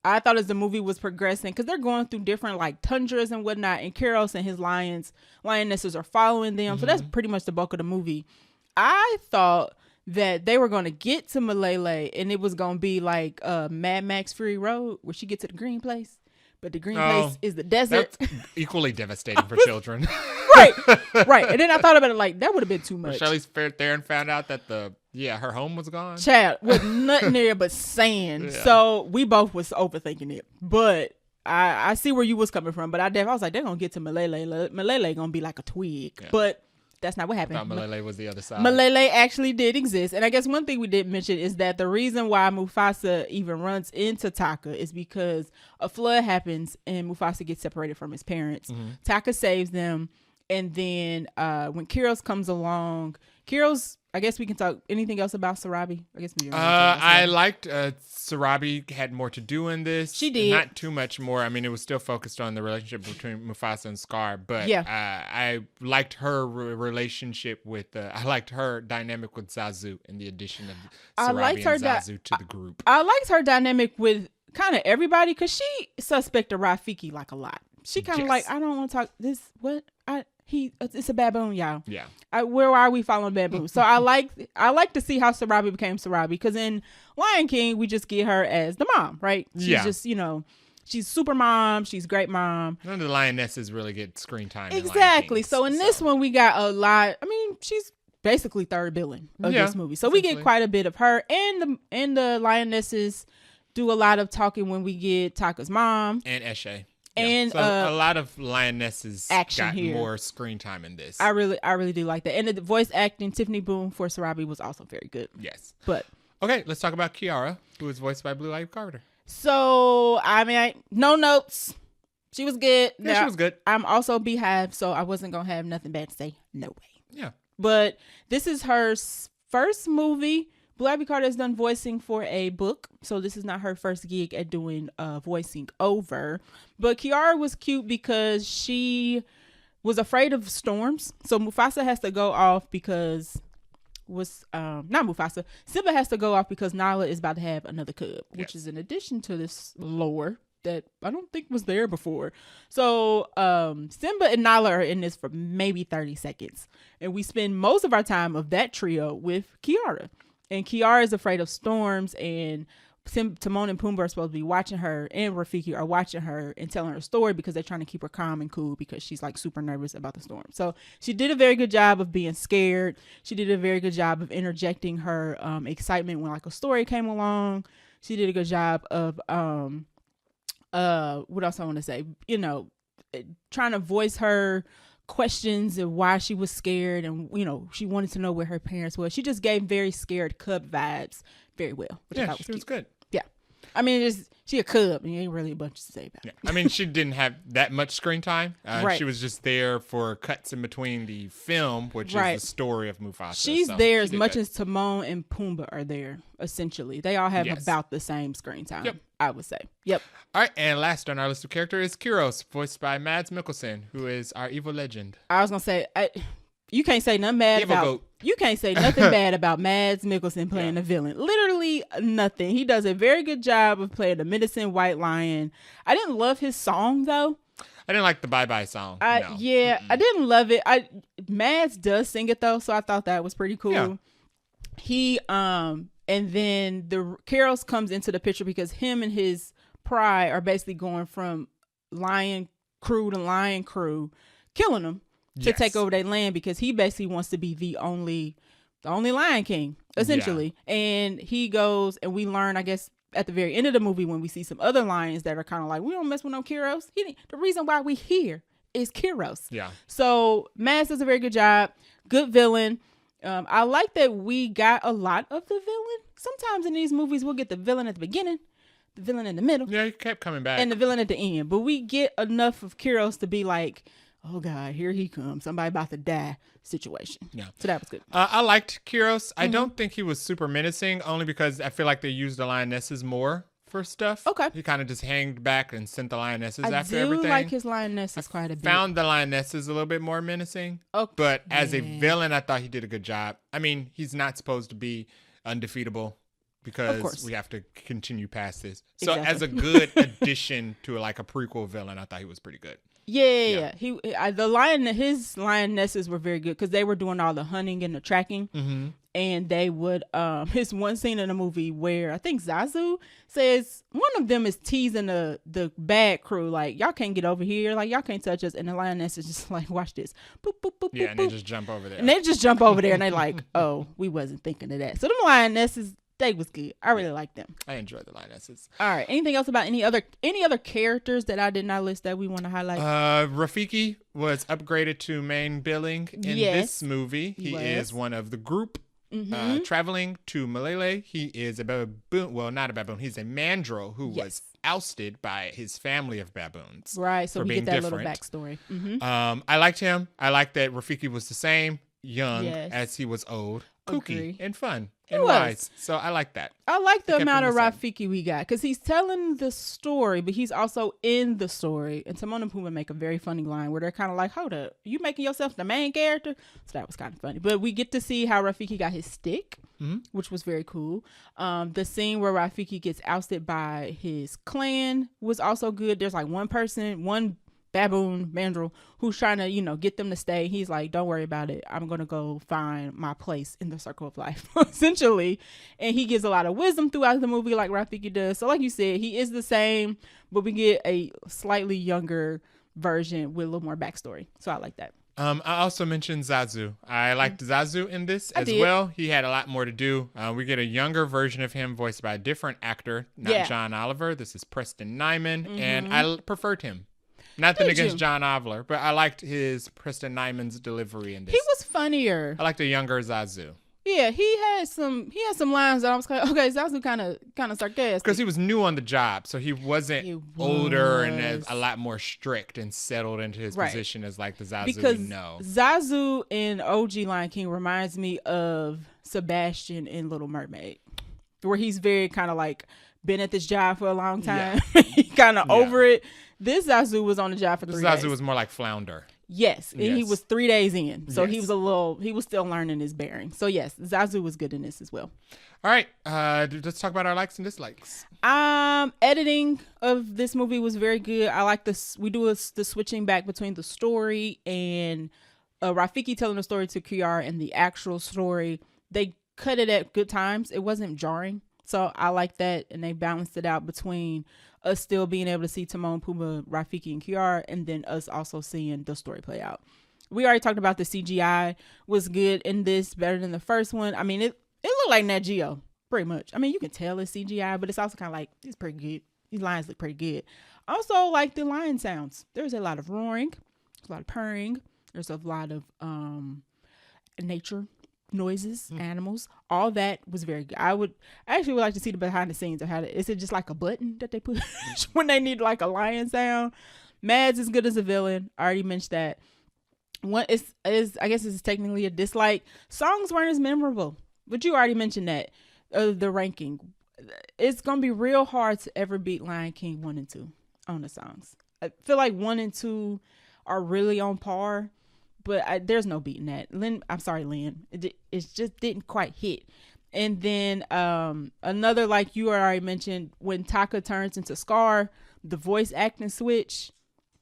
I thought as the movie was progressing, because they're going through different like tundras and whatnot, and Kiros and his lionesses are following them. So that's pretty much the bulk of the movie. I thought that they were going to get to Malele and it was going to be like Mad Max Fury Road, where she gets to the green place, but the green place is the desert. That's equally devastating for children. Right. And then I thought about it like, that would have been too much. Shelley's there and found out that her home was gone. Child, with nothing there but sand. Yeah. So we both was overthinking it, but I see where you was coming from. But I was like, they're going to get to Malele. Malele going to be like a twig, but that's not what happened. I thought Malele was the other side. Malele actually did exist. And I guess one thing we didn't mention is that the reason why Mufasa even runs into Taka is because a flood happens and Mufasa gets separated from his parents. Taka saves them. And then when Kiros comes along, I guess we can talk anything else about Sarabi. I guess we. I liked Sarabi had more to do in this. She did. Not too much more. I mean, it was still focused on the relationship between Mufasa and Scar, but I liked her relationship with. I liked her dynamic with Zazu and the addition of Sarabi and Zazu to the group. I liked her dynamic with kind of everybody, because she suspected Rafiki like a lot. She kind of like, I don't want to talk this. What it's a baboon, y'all. Yeah. Where are we following baboon? So I like to see how Sarabi became Sarabi, because in Lion King we just get her as the mom, right? She's just, she's super mom, she's great mom. None of the lionesses really get screen time. Exactly. So in this one we got a lot. I mean, she's basically third billing of this movie. So we get quite a bit of her, and the lionesses do a lot of talking when we get Taka's mom and Eshe. And so a lot of lionesses got here. More screen time in this. I really do like that. And the voice acting, Tiffany Boone for Sarabi was also very good. Yes. But okay, let's talk about Kiara, who is voiced by Blue Ivy Carter. So, I mean, no notes. She was good. Yeah, Now, she was good. I'm also Beehive, so I wasn't going to have nothing bad to say. No way. Yeah. But this is her first movie. Blue Ivy Carter has done voicing for a book, so this is not her first gig at doing voicing over. But Kiara was cute because she was afraid of storms. So Mufasa has to go off because not Mufasa. Simba has to go off because Nala is about to have another cub, which is in addition to this lore that I don't think was there before. So Simba and Nala are in this for maybe 30 seconds. And we spend most of our time of that trio with Kiara. And Kiara is afraid of storms, and Timon and Pumbaa are supposed to be watching her, and Rafiki are watching her and telling her a story because they're trying to keep her calm and cool because she's like super nervous about the storm. So she did a very good job of being scared. She did a very good job of interjecting her excitement when like a story came along. She did a good job of what else I want to say? You know, trying to voice her questions of why she was scared, and you know, she wanted to know where her parents were. She just gave very scared cub vibes very well, which I thought was she was cute. good. Yeah, I mean, she a cub, and you ain't really a bunch to say about it. Yeah. I mean, she didn't have that much screen time. Right. She was just there for cuts in between the film, which is the story of Mufasa. She's there as much as Timon and Pumbaa are there, essentially. They all have about the same screen time, I would say. Yep. All right, and last on our list of characters is Kyros, voiced by Mads Mikkelsen, who is our evil legend. I was going to say, you can't say nothing bad Evil about... goat. You can't say nothing bad about Mads Mikkelsen playing the villain. Literally nothing. He does a very good job of playing the menacing white lion. I didn't love his song, though. I didn't like the Bye Bye song. No. Yeah, I didn't love it. Mads does sing it, though, so I thought that was pretty cool. Yeah. He, and then the Carols comes into the picture because him and his pride are basically going from lion crew to lion crew, killing them to take over their land because he basically wants to be the only Lion King, essentially. Yeah. And he goes, and we learn, I guess, at the very end of the movie when we see some other lions that are kind of like, we don't mess with no Kyros. The reason why we here is Kyros. Yeah. So Mads does a very good job. Good villain. I like that we got a lot of the villain. Sometimes in these movies, we'll get the villain at the beginning, the villain in the middle. Yeah, he kept coming back. And the villain at the end. But we get enough of Kyros to be like, oh God, here he comes. Somebody about to die situation. Yeah. So that was good. I liked Kyros. I don't think he was super menacing, only because I feel like they used the lionesses more for stuff. Okay. He kind of just hanged back and sent the lionesses after everything. I do like his lionesses quite a bit. Found the lionesses a little bit more menacing. Okay. But as a villain, I thought he did a good job. I mean, he's not supposed to be undefeatable because we have to continue past this. So as a good addition to like a prequel villain, I thought he was pretty good. Yeah. His lionesses were very good because they were doing all the hunting and the tracking. Mm-hmm. And they would, his one scene in the movie where I think Zazu says one of them is teasing the bad crew, like, y'all can't get over here, like, y'all can't touch us. And the lioness is just like, watch this. Boop, boop, boop, yeah, boop, and they just jump over there. And they just jump over there and they like, oh, we wasn't thinking of that. So them lionesses, they was good. I really liked them. I enjoyed the lionesses. All right. Anything else about any other characters that I did not list that we want to highlight? Rafiki was upgraded to main billing in this movie. He is one of the group. Mm-hmm. Traveling to Malele. He is a baboon. Well, not a baboon. He's a mandrill who was ousted by his family of baboons. Right. So we get that little backstory. Mm-hmm. I liked him. I liked that Rafiki was the same young as he was old. Kooky and fun and wise. So I like that. I like the amount of Rafiki we got because he's telling the story, but he's also in the story. And Timon and Pumbaa make a very funny line where they're kind of like, hold up, you making yourself the main character? So that was kind of funny. But we get to see how Rafiki got his stick, which was very cool. The scene where Rafiki gets ousted by his clan was also good. There's like one baboon mandrill who's trying to get them to stay. He's like, don't worry about it, I'm gonna go find my place in the circle of life essentially. And he gives a lot of wisdom throughout the movie like Rafiki does. So like you said, he is the same, but we get a slightly younger version with a little more backstory. So I like that. I also mentioned Zazu. I liked Zazu in this as well. He had a lot more to do. We get a younger version of him voiced by a different actor, not John Oliver. This is Preston Nyman, and I preferred him. Nothing against John Oliver, but I liked his Preston Nyman's delivery in this. He was funnier. I liked a younger Zazu. Yeah, he had some lines that I was like, okay, Zazu kind of sarcastic. Because he was new on the job, so he wasn't older and a lot more strict and settled into his position as like the Zazu we know. Zazu in OG Lion King reminds me of Sebastian in Little Mermaid, where he's very kind of like been at this job for a long time. Yeah. He kind of over it. This Zazu was on the job for 3 days. Zazu was more like Flounder. Yes, and he was 3 days in, so he was still learning his bearings. So yes, Zazu was good in this as well. All right, let's talk about our likes and dislikes. Editing of this movie was very good. I like this. We do the switching back between the story and Rafiki telling the story to Kiara and the actual story. They cut it at good times. It wasn't jarring, so I like that, and they balanced it out between us still being able to see Timon, Pumbaa, Rafiki, and Kiara, and then us also seeing the story play out. We already talked about the CGI was good in this, better than the first one. I mean, it looked like Nat Geo, pretty much. I mean, you can tell it's CGI, but it's also kind of like, it's pretty good. These lions look pretty good. Also, like the lion sounds. There's a lot of roaring, a lot of purring. There's a lot of nature noises, animals, all that was very good. I actually would like to see the behind the scenes of is it just like a button that they put when they need like a lion sound. Mads is good as a villain. I already mentioned that. What is I guess this is technically a dislike. Songs weren't as memorable, but you already mentioned that. The ranking, it's gonna be real hard to ever beat Lion King 1 and 2 on the songs. I feel like 1 and 2 are really on par. But there's no beating that. I'm sorry, Lynn. It just didn't quite hit. And then another, like you already mentioned, when Taka turns into Scar, the voice acting switch,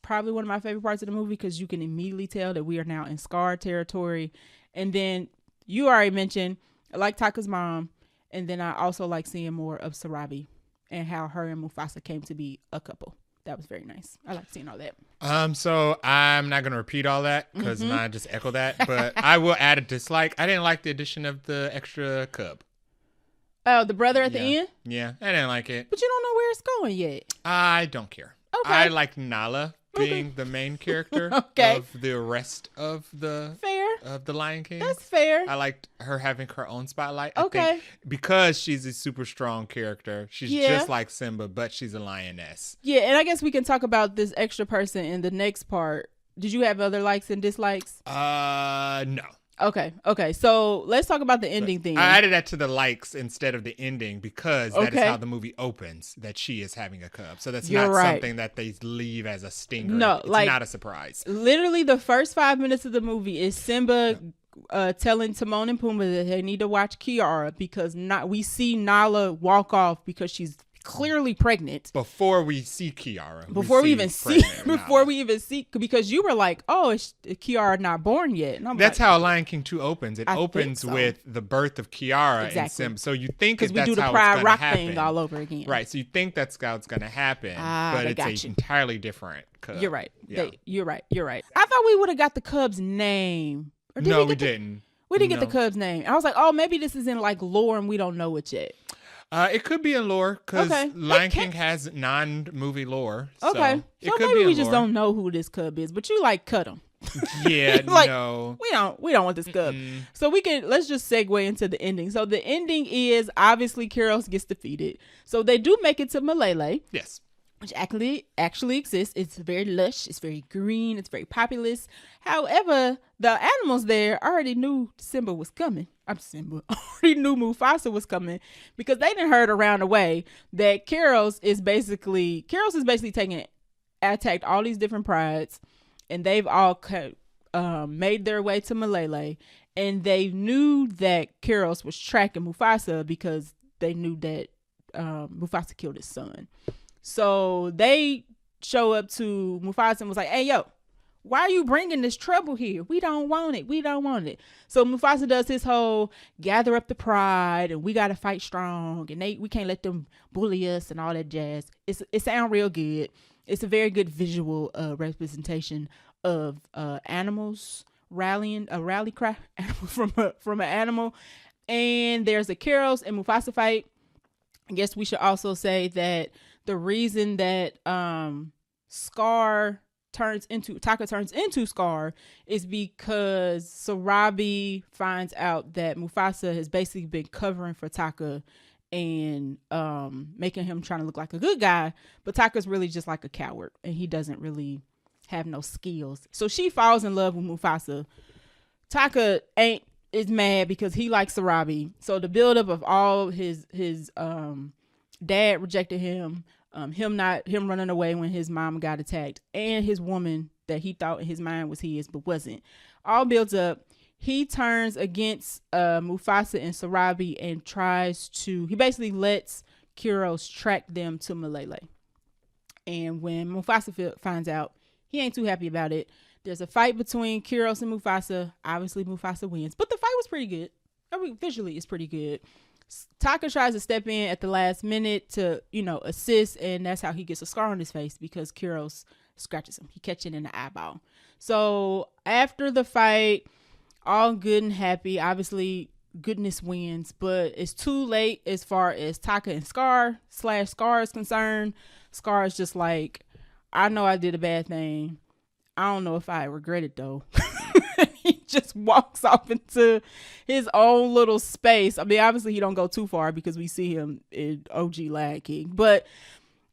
probably one of my favorite parts of the movie because you can immediately tell that we are now in Scar territory. And then you already mentioned, I like Taka's mom. And then I also like seeing more of Sarabi and how her and Mufasa came to be a couple. That was very nice. I like seeing all that. So I'm not going to repeat all that because I just echo that, but I will add a dislike. I didn't like the addition of the extra cub. Oh, the brother at the end? Yeah, I didn't like it. But you don't know where it's going yet. I don't care. Okay. I like Nala being the main character of the rest of the Lion King. That's fair. I liked her having her own spotlight. I think because she's a super strong character. She's just like Simba, but she's a lioness. Yeah, and I guess we can talk about this extra person in the next part. Did you have other likes and dislikes? No. Okay. So let's talk about the ending thing. I added that to the likes instead of the ending because that is how the movie opens, that she is having a cub. So that's not something that they leave as a stinger. No, it's not a surprise. Literally the first 5 minutes of the movie is Simba telling Timon and Pumbaa that they need to watch Kiara because we see Nala walk off because she's clearly pregnant before we see Kiara. Before we even see, because you were like, "Oh, is Kiara not born yet?" And that's how Lion King 2 opens. It opens with the birth of Kiara and Simba. So you think because we do the Pride Rock thing all over again, right? So you think that's how it's going to happen, but it's entirely different. Cub. You're right. Yeah. You're right. I thought we would have got the cub's name. No, we didn't. We didn't get the cub's name. I was like, oh, maybe this is in like lore and we don't know it yet. It could be in lore because Lion King has non-movie lore. Okay, so maybe we just don't know who this cub is, but you like cut him. Yeah, like, no, we don't want this cub. So let's just segue into the ending. So the ending is obviously Keros gets defeated. So they do make it to Malele. Yes. Which actually exists. It's very lush. It's very green. It's very populous. However, the animals there already knew Simba was coming. Already knew Mufasa was coming because they didn't heard around the way that Keros is basically attacked all these different prides, and they've all made their way to Malele, and they knew that Keros was tracking Mufasa because they knew that Mufasa killed his son. So they show up to Mufasa and was like, "Hey, yo, why are you bringing this trouble here? We don't want it. So Mufasa does his whole gather up the pride and we got to fight strong and we can't let them bully us and all that jazz. It sounds real good. It's a very good visual representation of animals rallying, a rally cry from an animal. And there's a Keros and Mufasa fight. I guess we should also say that the reason that Scar Taka turns into Scar is because Sarabi finds out that Mufasa has basically been covering for Taka and making him trying to look like a good guy, but Taka's really just like a coward and he doesn't really have no skills. So she falls in love with Mufasa. Taka is mad because he likes Sarabi. So the buildup of all his dad rejected him, him running away when his mom got attacked, and his woman that he thought in his mind was his but wasn't, all builds up. He turns against Mufasa and Sarabi and he basically lets Kuros track them to Malele. And when Mufasa finds out, he ain't too happy about it. There's a fight between Kuros and Mufasa. Obviously, Mufasa wins, but the fight was pretty good. I mean, visually, it's pretty good. Taka tries to step in at the last minute to, assist, and that's how he gets a scar on his face because Kuros scratches him. He catches it in the eyeball. So after the fight, all good and happy. Obviously, goodness wins, but it's too late as far as Taka and Scar is concerned. Scar is just like, I know I did a bad thing. I don't know if I regret it though. He just walks off into his own little space. I mean, obviously he don't go too far because we see him in OG Lion King, but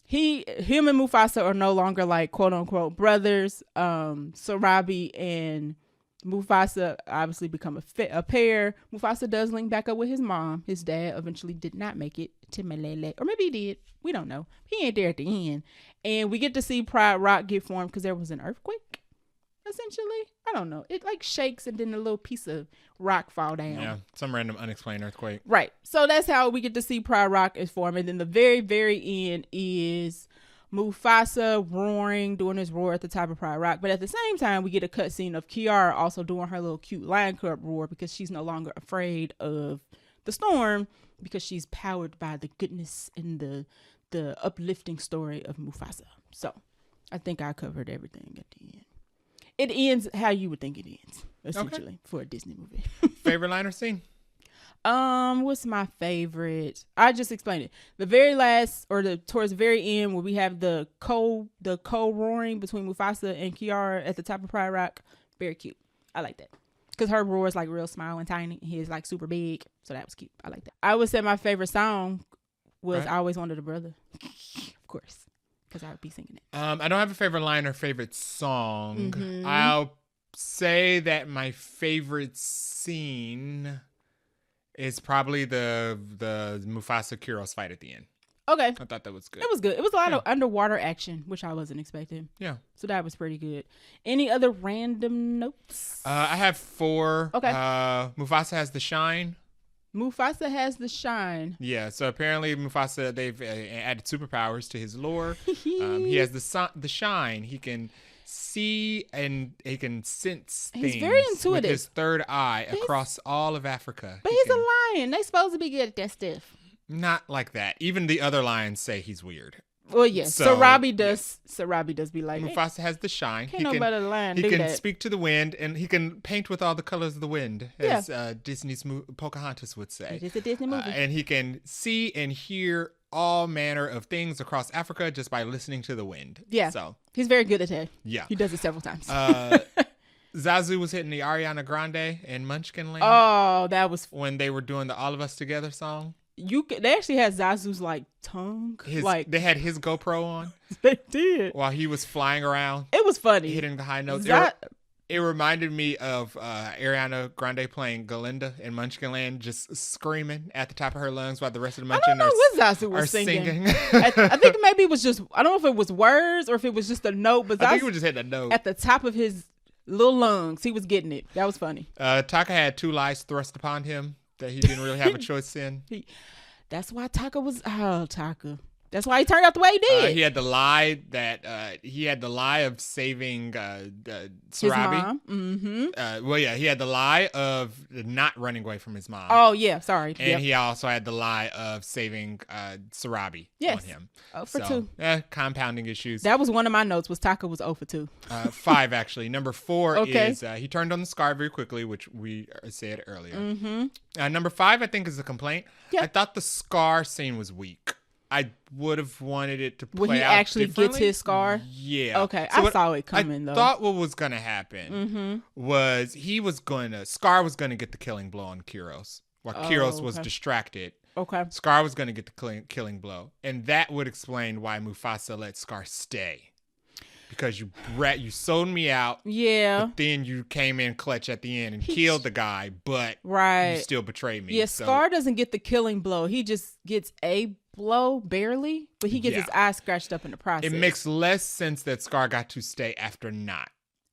him and Mufasa are no longer like quote unquote brothers. Sarabi and Mufasa obviously become a pair. Mufasa does link back up with his mom. His dad eventually did not make it to Malele, or maybe he did. We don't know. He ain't there at the end. And we get to see Pride Rock get formed because there was an earthquake. Essentially, I don't know. It like shakes and then a little piece of rock fall down. Yeah, some random unexplained earthquake. Right. So that's how we get to see Pride Rock is formed. And then the very, very end is Mufasa roaring, doing his roar at the top of Pride Rock. But at the same time, we get a cutscene of Kiara also doing her little cute lion cub roar because she's no longer afraid of the storm because she's powered by the goodness and the uplifting story of Mufasa. So I think I covered everything at the end. It ends how you would think it ends, essentially, for a Disney movie. Favorite line or scene? What's my favorite? I just explained it. The very last, or towards the very end, where we have the co-roaring between Mufasa and Kiara at the top of Pride Rock. Very cute. I like that. Because her roar is like real small and tiny. And his like super big. So that was cute. I like that. I would say my favorite song was I Always Wanted a Brother. Of course. Because I would be singing it. I don't have a favorite line or favorite song. Mm-hmm. I'll say that my favorite scene is probably the Mufasa Kuros fight at the end. Okay. I thought that was good. It was good. It was a lot of underwater action, which I wasn't expecting. Yeah. So that was pretty good. Any other random notes? I have 4. Okay. Mufasa has the shine. Mufasa has the shine. Yeah, so apparently Mufasa, they've added superpowers to his lore. He has the shine. He can see and he can sense things. He's very intuitive. With his third eye across all of Africa. But he's a lion. They supposed to be good at that stuff. Not like that. Even the other lions say he's weird. Well, yes. So, Sarabi does. Yeah. Sarabi does be like Mufasa has the shine. Can't nobody lion do that. He can speak to the wind, and he can paint with all the colors of the wind, as Disney's Pocahontas would say. It is a Disney movie. And he can see and hear all manner of things across Africa just by listening to the wind. Yeah. So he's very good at that. Yeah. He does it several times. Zazu was hitting the Ariana Grande in Munchkin Land. Oh, that was when they were doing the All of Us Together song. They actually had Zazu's like tongue. They had his GoPro on. They did. While he was flying around. It was funny. Hitting the high notes. It reminded me of Ariana Grande playing Galinda in Munchkin Land, just screaming at the top of her lungs while the rest of the Munchkin are singing. I think maybe it was just, I don't know if it was words or if it was just a note, but I think it was just hitting a note. At the top of his little lungs, he was getting it. That was funny. Taka had 2 lies thrust upon him that he didn't really have a choice in. That's why Taka was Taka. That's why he turned out the way he did. He had the lie of saving Sarabi. His mom. Mm-hmm. He had the lie of not running away from his mom. Oh yeah, sorry. And he also had the lie of saving Sarabi on him. 0 for 2. Compounding issues. That was one of my notes. Was Taka was 0 for 2. 5 actually. Number 4 is he turned on the scar very quickly, which we said earlier. Mm-hmm. Number 5 I think is a complaint. Yeah. I thought the scar scene was weak. I would have wanted it to play when he out actually gets differently. his scar. Yeah. Okay, So I saw it coming though. I thought what was gonna happen was Scar was gonna get the killing blow on Kyros while Kyros was distracted. Okay. Scar was gonna get the killing blow, and that would explain why Mufasa let Scar stay. Because you sold me out. Yeah. But then you came in clutch at the end and killed the guy, but you still betrayed me. Yeah, Scar doesn't get the killing blow. He just gets a blow, barely, but he gets his eye scratched up in the process. It makes less sense that Scar got to stay after not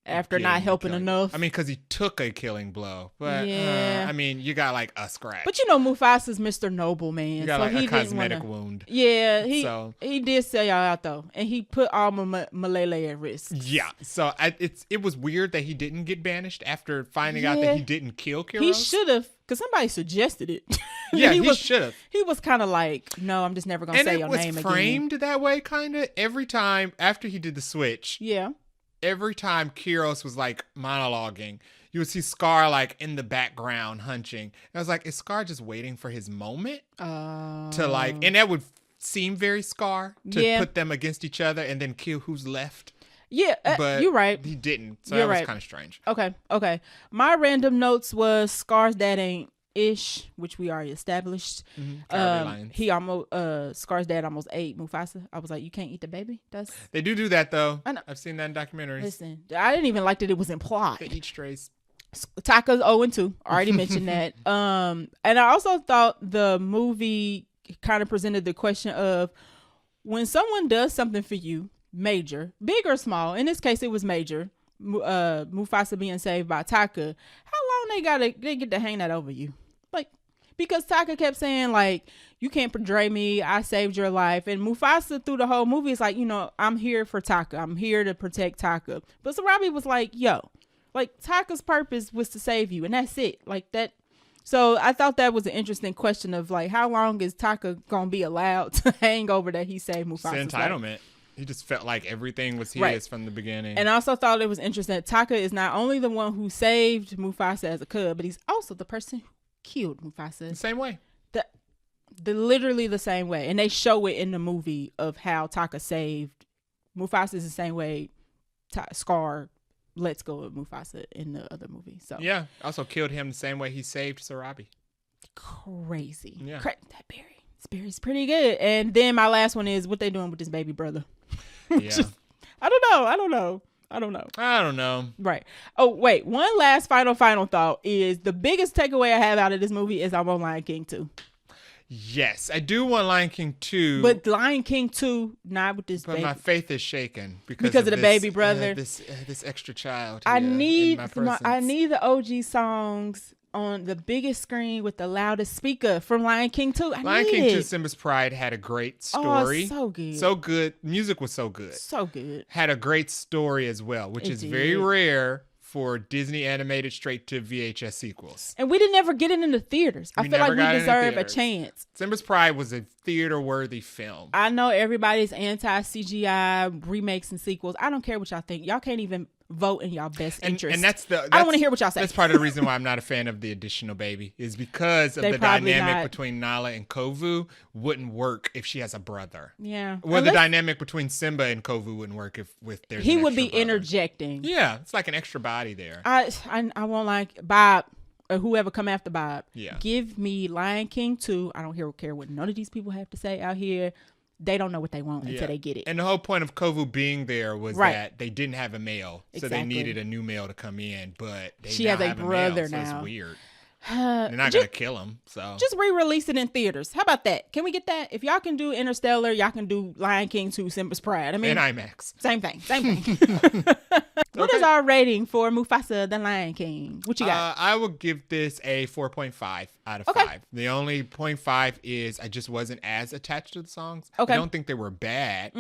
helping enough. I mean, because he took a killing blow. But, I mean, you got like a scratch. But you know, Mufasa's Mr. Noble, man. You got like a cosmetic wound. Yeah, he did sell y'all out, though. And he put all Malele at risk. Yeah. So it was weird that he didn't get banished after finding out that he didn't kill Kyros. He should have, because somebody suggested it. Yeah, he should have. He was kind of like, no, I'm just never going to say your name again. And it was framed that way, kind of, every time after he did the switch. Yeah. Every time Kyros was like monologuing, you would see Scar like in the background hunching. And I was like, is Scar just waiting for his moment to like, and that would seem very Scar to put them against each other and then kill who's left. Yeah, but you're right. He didn't, so that was kind of strange. Okay. My random notes was Scar's dad ain't ish, which we already established. He almost Scar's dad almost ate Mufasa. I was like, you can't eat the baby. They do that though. I know. I've seen that in documentaries. Listen, I didn't even like that it was implied. They eat strays. Taka's 0-2. Already mentioned that. And I also thought the movie kind of presented the question of when someone does something for you, major, big or small. In this case, it was major. Mufasa being saved by Taka. How long they get to hang that over you? Like, because Taka kept saying like, you can't betray me. I saved your life. And Mufasa through the whole movie is like, you know, I'm here for Taka. I'm here to protect Taka. But Sarabi was like, yo, like Taka's purpose was to save you, and that's it. Like that. So I thought that was an interesting question of like, how long is Taka gonna be allowed to hang over that he saved Mufasa? It's entitlement. He just felt like everything was his from the beginning. And I also thought it was interesting that Taka is not only the one who saved Mufasa as a cub, but he's also the person who killed Mufasa. The same way. Literally the same way. And they show it in the movie of how Taka saved Mufasa is the same way Scar lets go of Mufasa in the other movie. So yeah, also killed him the same way he saved Sarabi. Crazy. Yeah. That berry's pretty good. And then my last one is what they doing with this baby brother. Yeah. I don't know. Right. Oh, wait. One last final thought is the biggest takeaway I have out of this movie is I want Lion King 2. Yes, I do want Lion King 2. But Lion King 2, not with this baby. But my faith is shaken because of the baby brother. This extra child. I need the OG songs on the biggest screen with the loudest speaker from Lion King 2. Lion King 2 Simba's Pride had a great story. Oh, so good. So good. Music was so good. So good. Had a great story as well, which is very rare for Disney animated straight to VHS sequels. And we didn't ever get it in the theaters. I feel like we deserve a chance. Simba's Pride was a theater-worthy film. I know everybody's anti-CGI remakes and sequels. I don't care what y'all think. Y'all can't even vote in y'all best interest. And that's I don't want to hear what y'all say. That's part of the reason why I'm not a fan of the additional baby is because of the dynamic between Nala and Kovu wouldn't work if she has a brother. Yeah. Well, the dynamic between Simba and Kovu wouldn't work if there's he an would be extra brother. Interjecting. Yeah, it's like an extra body there. I won't like Bob or whoever come after Bob. Yeah. Give me Lion King 2. I don't care what none of these people have to say out here. They don't know what they want until they get it. And the whole point of Kovu being there was that they didn't have a male. So they needed a new male to come in, but she has a brother now. So it's weird. They're not going to kill him. So just re-release it in theaters. How about that? Can we get that? If y'all can do Interstellar, y'all can do Lion King 2 Simba's Pride. I mean, and IMAX. Same thing. What is our rating for Mufasa the Lion King? What you got? I will give this a 4.5 out of 5. The only 0.5 is I just wasn't as attached to the songs. I don't think they were bad,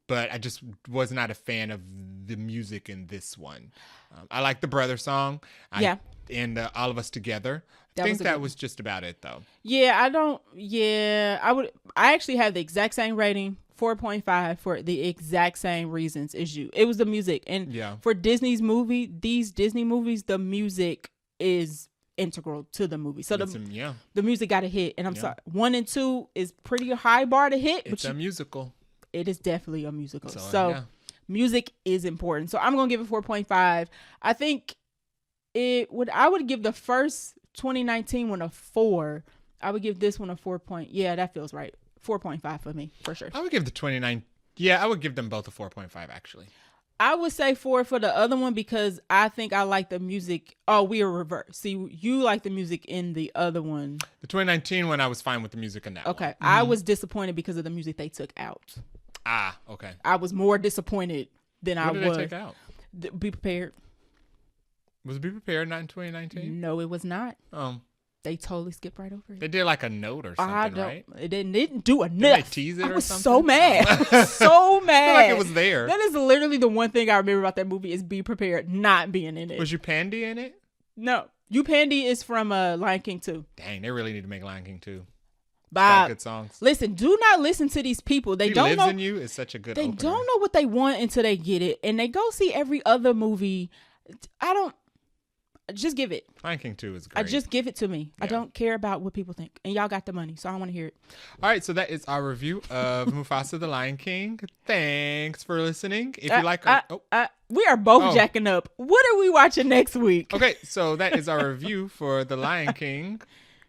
but I just was not a fan of the music in this one. I like the brother song. And All of Us Together. I think that was just about it, though. I actually have the exact same rating, 4.5, for the exact same reasons as you. It was the music. And for these Disney movies, the music is integral to the movie. So Yeah. the music got to hit. And I'm Yeah. sorry, 1 and 2 is pretty high bar to hit. It's a musical. It is definitely a musical. So, So yeah. music is important. So I'm gonna give it 4.5. I think I would give the first 2019 one a 4. I would give this one a 4 point. Yeah, that feels right. 4.5 for me, for sure. I would give the 29. Yeah, I would give them both a 4.5 actually. I would say 4 for the other one because I think I like the music. Oh, we are reversed. See, you like the music in the other one. The 2019 one, I was fine with the music in that one. Okay. I was disappointed because of the music they took out. Ah, okay. I was more disappointed than I What was. did they take out? Be prepared. Was Be Prepared not in 2019? No, it was not. They totally skipped right over it. They did like a note or something, right? It didn't do enough. Did they tease it I or was something? so mad. So mad. I feel like it was there. That is literally the one thing I remember about that movie is Be Prepared not being in it. Was Pandy in it? No. Pandy is from Lion King 2. Dang, they really need to make Lion King 2. Bob, good songs. Listen, do not listen to these people. They He don't Lives know. in You is such a good They opener. don't know what they want until they get it. And they go see every other movie. Just give it. Lion King 2 is great. Just give it to me. Yeah. I don't care about what people think. And y'all got the money, so I want to hear it. All right, so that is our review of Mufasa the Lion King. Thanks for listening. If you like we are both jacking up. What are we watching next week? Okay, so that is our review for The Lion King.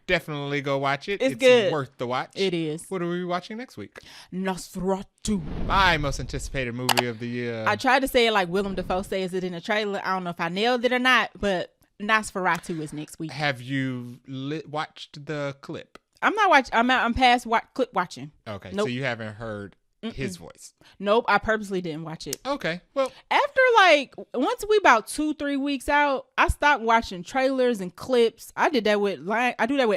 Definitely go watch it. It's good. Worth the watch. It is. What are we watching next week? Nosferatu. My most anticipated movie of the year. I tried to say it like Willem Dafoe says it in the trailer. I don't know if I nailed it or not, but Nosferatu is next week. Have you watched the clip? I'm not watching. I'm past clip watching. Okay, Nope. so you haven't heard his voice. Nope, I purposely didn't watch it. Okay, well, After once we about 2-3 weeks out, I stopped watching trailers and clips. I do that with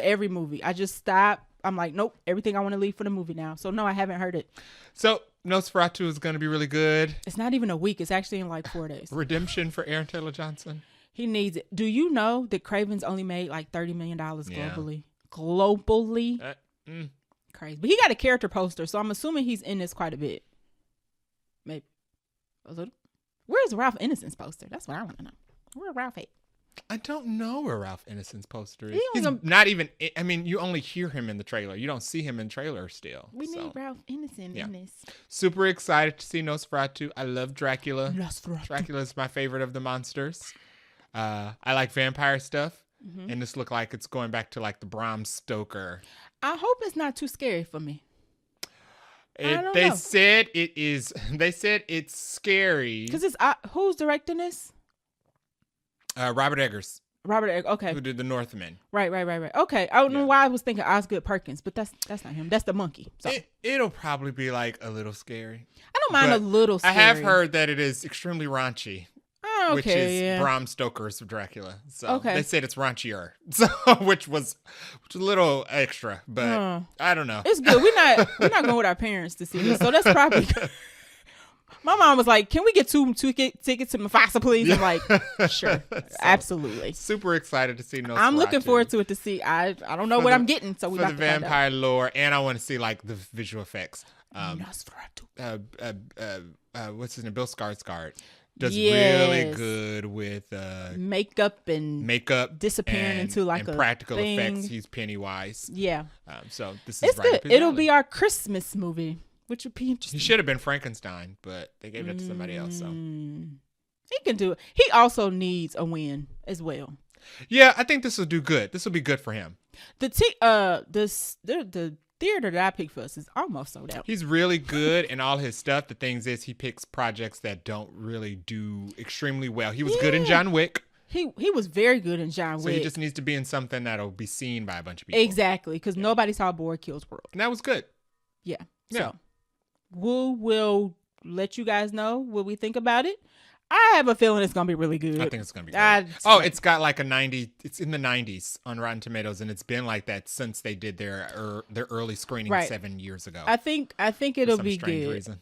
every movie. I just stop. I'm like, nope, everything I want to leave for the movie now. So no, I haven't heard it. so Nosferatu is going to be really good. It's not even a week. It's actually in like 4 days. Redemption for Aaron Taylor Johnson. He needs it. Do you know that Craven's only made like $30 million globally? Yeah. Globally? Crazy. But he got a character poster, so I'm assuming he's in this quite a bit. Maybe a little. Where's Ralph Innocent's poster? That's what I want to know. Where's Ralph at? I don't know where Ralph Innocent's poster is. He's not even. I mean, you only hear him in the trailer. You don't see him in trailers still. We need Ralph Innocent in this. Super excited to see Nosferatu. I love Dracula. Nosferatu. Dracula is my favorite of the monsters. I like vampire stuff. Mm-hmm. And this look like it's going back to like the Bram Stoker. I hope it's not too scary for me. They said it is. They said it's scary. Because it's who's directing this? Robert Eggers. Robert Eggers. Okay. Who did The Northman. Right. Okay. I don't know why I was thinking Osgood Perkins, but that's not him. That's the monkey. So It'll probably be like a little scary. I don't mind a little scary. I have heard that it is extremely raunchy. Oh, okay, which is Bram Stoker's Dracula. So they said it's raunchier. So which was a little extra, but I don't know. It's good. We're not going with our parents to see this. So that's probably good. My mom was like, "Can we get two tickets to Mufasa, please?" I'm like, "Sure, absolutely." Super excited to see Nosferatu. I'm looking forward to it to see. I don't know what I'm getting, so we for the vampire lore, and I want to see like the visual effects. Nosferatu. What's his name? Bill Skarsgård does really good with makeup disappearing into like and a practical thing. effects. He's Pennywise. Yeah. So this is it's right good. up his It'll alley. be our Christmas movie, which would be interesting. He should have been Frankenstein, but they gave it to somebody else. So he can do it. He also needs a win as well. Yeah, I think this will do good. This will be good for him. The theater that I picked for us is almost sold out. He's really good in all his stuff. The things is he picks projects that don't really do extremely well. He was good in John Wick. He was very good in John Wick. So he just needs to be in something that'll be seen by a bunch of people. Exactly, because nobody saw Boy Kills World. And that was good. Yeah. So we'll let you guys know what we think about it. I have a feeling it's going to be really good. I think it's going to be good. It's got like a 90. It's in the 90s on Rotten Tomatoes, and it's been like that since they did their early screening 7 years ago. I think it'll be good. Reason.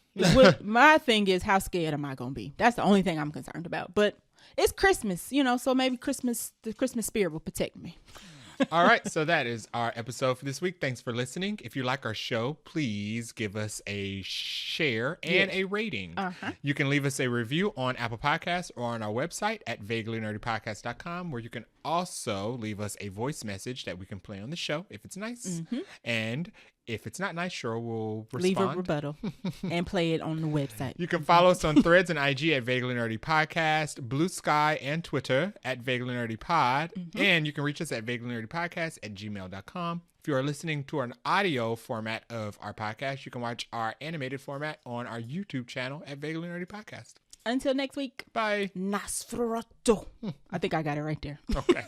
My thing is, how scared am I going to be? That's the only thing I'm concerned about. But it's Christmas, so maybe the Christmas spirit will protect me. All right, so that is our episode for this week. Thanks for listening. If you like our show, please give us a share and a rating. You can leave us a review on Apple Podcasts or on our website at vaguelynerdypodcast.com, where you can also leave us a voice message that we can play on the show if it's nice. And if it's not nice, sure, we'll respond. Leave a rebuttal and play it on the website. You can follow us on Threads and IG at Vaguely Nerdy Podcast, Blue Sky and Twitter at Vaguely Nerdy Pod. And you can reach us at vaguelynerdypodcast@gmail.com. If you are listening to an audio format of our podcast, you can watch our animated format on our YouTube channel at Vaguely Nerdy Podcast. Until next week. Bye. Nosferatu. I think I got it right there. Okay.